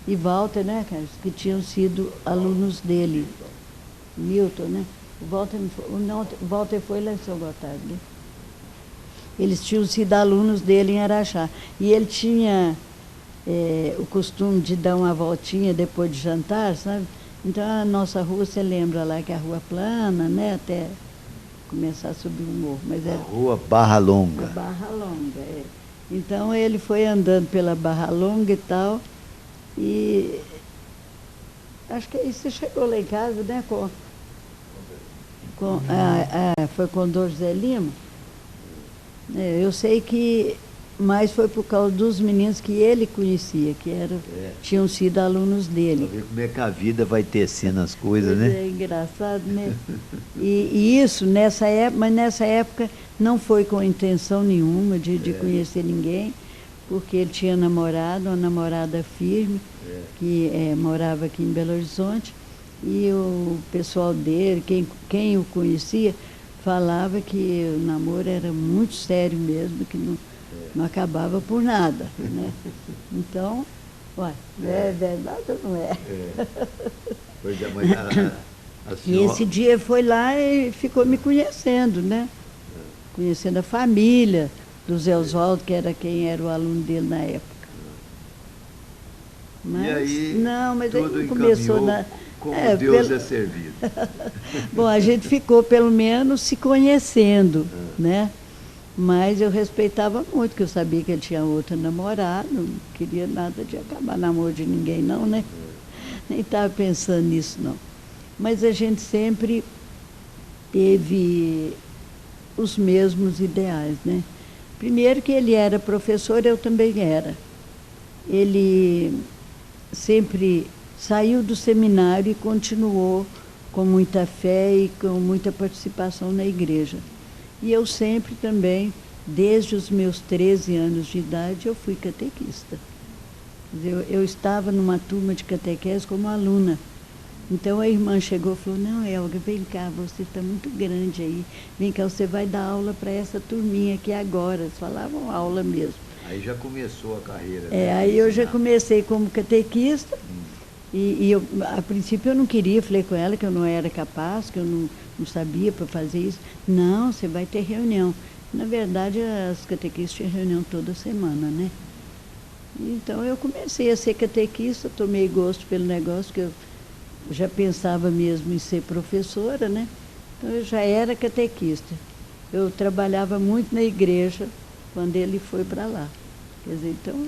e Walter, né, Carlos, que tinham sido alunos dele. Milton, né? O Walter foi lá em São Gotardo, né? Eles tinham sido alunos dele em Araxá. E ele tinha o costume de dar uma voltinha depois de jantar, sabe? Então a nossa rua, você lembra lá que é a rua plana, né? Até começar a subir o morro. Mas
a rua Barra Longa.
A Barra Longa, é. Então ele foi andando pela Barra Longa e tal, e acho que aí você chegou lá em casa, né? Foi com o Dom José Lima. Eu sei que mais foi por causa dos meninos que ele conhecia, que tinham sido alunos dele.
Pra ver como é que a vida vai tecendo as coisas, né?
É engraçado, né? E isso, mas nessa época não foi com intenção nenhuma de conhecer ninguém, porque ele tinha namorado, uma namorada firme, que morava aqui em Belo Horizonte, e o pessoal dele, quem o conhecia, falava que o namoro era muito sério mesmo, que não acabava por nada, né? Então, é verdade ou não é?
Pois é, mas a senhora...
E esse dia foi lá e ficou me conhecendo, né? Conhecendo a família do Zé Oswaldo, que era quem era o aluno dele na época. Mas,
e aí,
mas
tudo
aí começou
como Deus é servido.
Bom, a gente ficou pelo menos se conhecendo, né? Mas eu respeitava muito, porque eu sabia que ele tinha outra namorada, não queria nada de acabar namoro de ninguém não, né? Nem estava pensando nisso não. Mas a gente sempre teve os mesmos ideais, né? Primeiro que ele era professor, eu também era. Ele sempre saiu do seminário e continuou com muita fé e com muita participação na igreja. E eu sempre também, desde os meus 13 anos de idade, eu fui catequista. Eu estava numa turma de catequese como aluna. Então a irmã chegou e falou, não, Elga, vem cá, você está muito grande aí. Vem cá, você vai dar aula para essa turminha aqui agora. Eles falavam aula mesmo.
Aí já começou a carreira.
Aí eu já comecei como catequista. E eu, a princípio eu não queria, falei com ela que eu não era capaz, que eu não sabia para fazer isso. Não, você vai ter reunião. Na verdade, as catequistas tinham reunião toda semana, né? Então eu comecei a ser catequista, tomei gosto pelo negócio, que eu já pensava mesmo em ser professora, né? Então eu já era catequista. Eu trabalhava muito na igreja quando ele foi para lá. Quer dizer, então...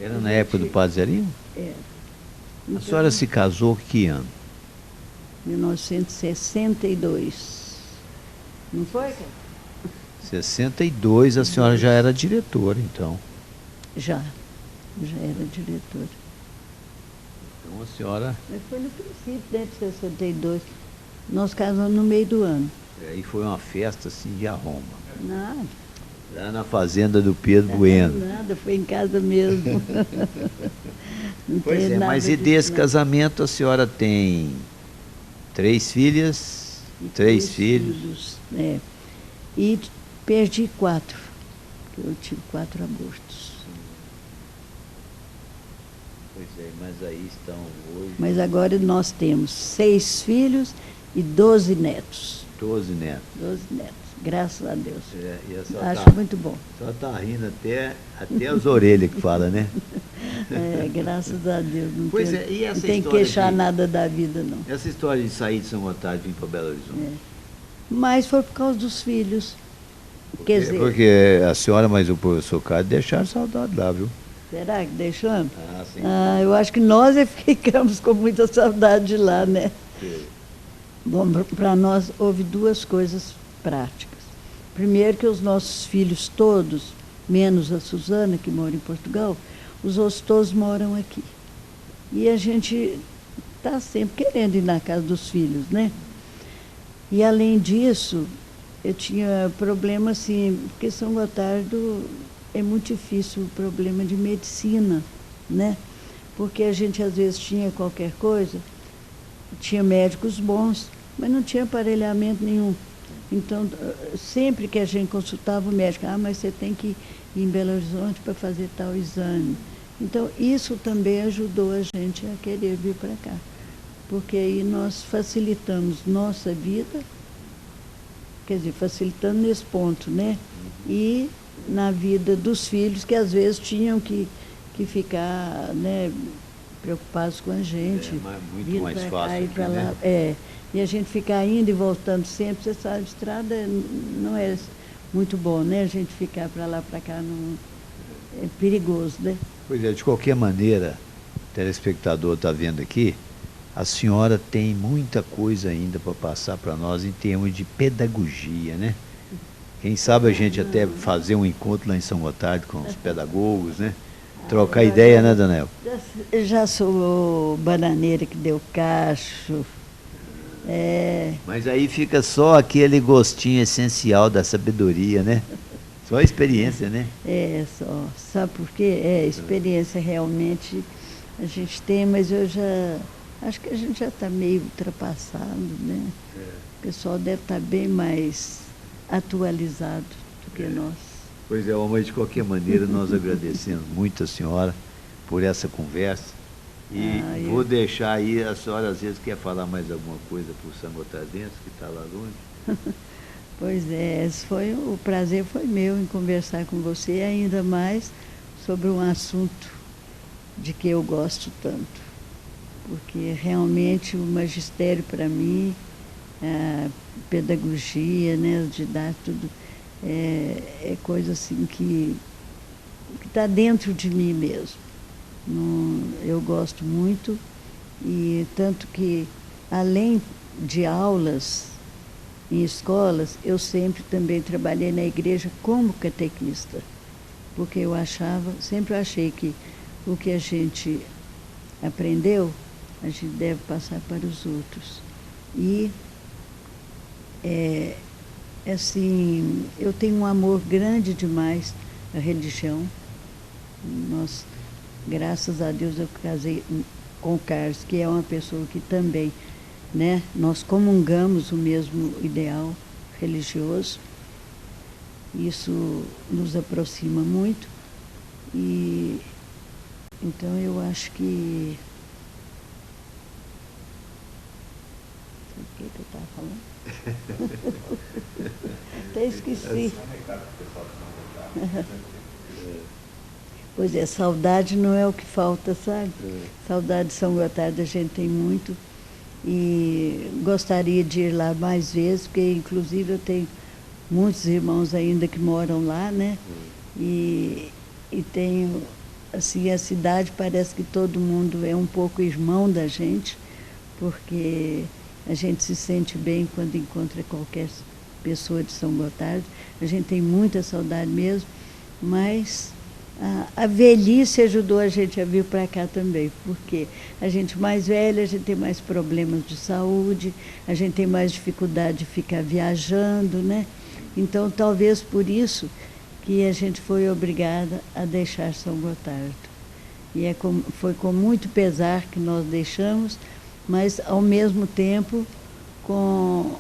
Era na época do Padre Zerinho?
Era.
A senhora se casou que ano?
1962. Não foi, cara?
62, a senhora já era diretora, então.
Já era diretora.
Então a senhora...
Mas foi no princípio, né, de 62. Nós casamos no meio do ano.
Aí foi uma festa, assim, de arromba.
Nada.
Lá na fazenda do Pedro Bueno.
Nada, foi em casa mesmo.
Pois é, mas e desse casamento a senhora tem 3 filhas, 3 filhos?
É. E perdi 4, porque eu tive 4 abortos.
Pois é, mas aí estão hoje...
Mas agora nós temos 6 filhos e 12 netos.
12 netos.
12 netos, graças a Deus.
Acho
muito bom.
Só está rindo até as orelhas que fala, né?
Graças a Deus. Não
pois
tem,
é, e essa
não tem que queixar nada da vida, não.
Essa história de sair de São Gotardo e vir para Belo Horizonte?
Mas foi por causa dos filhos. Quer dizer,
porque a senhora, mas o professor Cádio deixaram saudade lá, viu?
Será que deixamos?
Sim.
Eu acho que nós ficamos com muita saudade de lá, né?
Sim.
Bom, para nós houve 2 coisas práticas. Primeiro que os nossos filhos todos, menos a Suzana, que mora em Portugal, os outros todos moram aqui. E a gente está sempre querendo ir na casa dos filhos, né? E além disso, eu tinha problema assim, porque São Gotardo é muito difícil o problema de medicina, né? Porque a gente às vezes tinha qualquer coisa, tinha médicos bons, mas não tinha aparelhamento nenhum. Então, sempre que a gente consultava o médico, mas você tem que ir em Belo Horizonte para fazer tal exame. Então, isso também ajudou a gente a querer vir para cá. porque aí nós facilitamos nossa vida, quer dizer, facilitando nesse ponto, né? E na vida dos filhos, que às vezes tinham que ficar, né, preocupados com a gente.
Muito mais fácil aqui,
lá,
né?
E a gente ficar indo e voltando sempre, você sabe, estrada não é muito bom, né? A gente ficar para lá, para cá, não, é perigoso, né?
Pois é, de qualquer maneira, o telespectador está vendo aqui, a senhora tem muita coisa ainda para passar para nós em termos de pedagogia, né? Quem sabe a gente até fazer um encontro lá em São Gotardo com os pedagogos, né? Trocar ideia, né, Dona Elga?
Já sou bananeira que deu cacho.
Mas aí fica só aquele gostinho essencial da sabedoria, né? Só a experiência, né?
Só. Sabe por quê? Experiência realmente a gente tem, mas eu já acho que a gente já está meio ultrapassado, né? O pessoal deve estar bem mais atualizado do que nós.
Pois é, mas de qualquer maneira nós agradecemos muito a senhora por essa conversa. E vou deixar aí, a senhora às vezes quer falar mais alguma coisa para o sangotardense que está lá longe.
Pois é, o prazer foi meu em conversar com você, ainda mais sobre um assunto de que eu gosto tanto. Porque realmente o magistério para mim, a pedagogia, né, o didático, tudo, é coisa assim que está dentro de mim mesmo. Eu gosto muito, e tanto que, além de aulas em escolas, eu sempre também trabalhei na igreja como catequista, porque eu sempre achei que o que a gente aprendeu, a gente deve passar para os outros. E, assim, eu tenho um amor grande demais à religião. Graças a Deus eu casei com o Carlos, que é uma pessoa que também, né, nós comungamos o mesmo ideal religioso. Isso nos aproxima muito. E então eu acho que... O que eu estava falando? Até esqueci. Pois é, saudade não é o que falta, sabe? Saudade de São Gotardo a gente tem muito, e gostaria de ir lá mais vezes, porque inclusive eu tenho muitos irmãos ainda que moram lá, né? E tenho, assim, a cidade parece que todo mundo é um pouco irmão da gente, porque a gente se sente bem quando encontra qualquer pessoa de São Gotardo. A gente tem muita saudade mesmo, mas a velhice ajudou a gente a vir para cá também, porque a gente mais velha, a gente tem mais problemas de saúde, a gente tem mais dificuldade de ficar viajando, né? Então, talvez por isso que a gente foi obrigada a deixar São Gotardo. E foi com muito pesar que nós deixamos, mas, ao mesmo tempo, com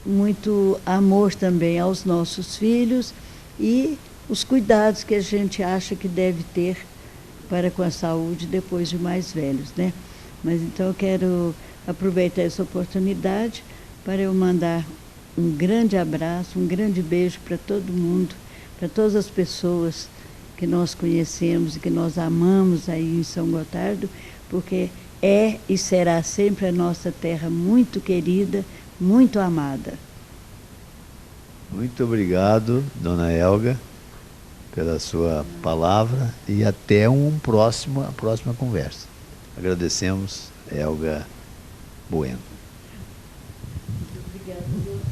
muito amor também aos nossos filhos e os cuidados que a gente acha que deve ter para com a saúde depois de mais velhos, né? Mas então eu quero aproveitar essa oportunidade para eu mandar um grande abraço, um grande beijo para todo mundo, para todas as pessoas que nós conhecemos e que nós amamos aí em São Gotardo, porque é e será sempre a nossa terra muito querida, muito amada.
Muito obrigado, Dona Elga, pela sua palavra, e até a próxima conversa. Agradecemos, Elga Bueno.
Obrigada a você.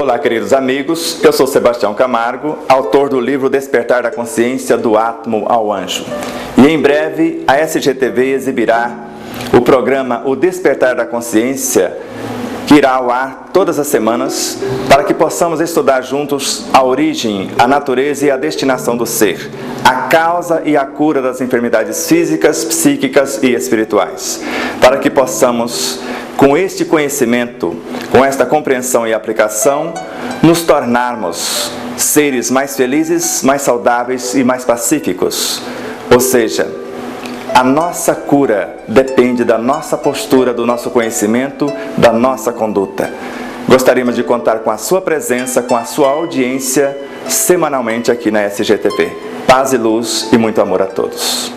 Olá, queridos amigos, eu sou Sebastião Camargo, autor do livro Despertar da Consciência, do Átomo ao Anjo. E em breve a SGTV exibirá o programa O Despertar da Consciência, que irá ao ar todas as semanas, para que possamos estudar juntos a origem, a natureza e a destinação do ser, a causa e a cura das enfermidades físicas, psíquicas e espirituais, para que possamos, com este conhecimento, com esta compreensão e aplicação, nos tornarmos seres mais felizes, mais saudáveis e mais pacíficos. Ou seja, a nossa cura depende da nossa postura, do nosso conhecimento, da nossa conduta. Gostaríamos de contar com a sua presença, com a sua audiência, semanalmente aqui na SGTV. Paz e luz e muito amor a todos.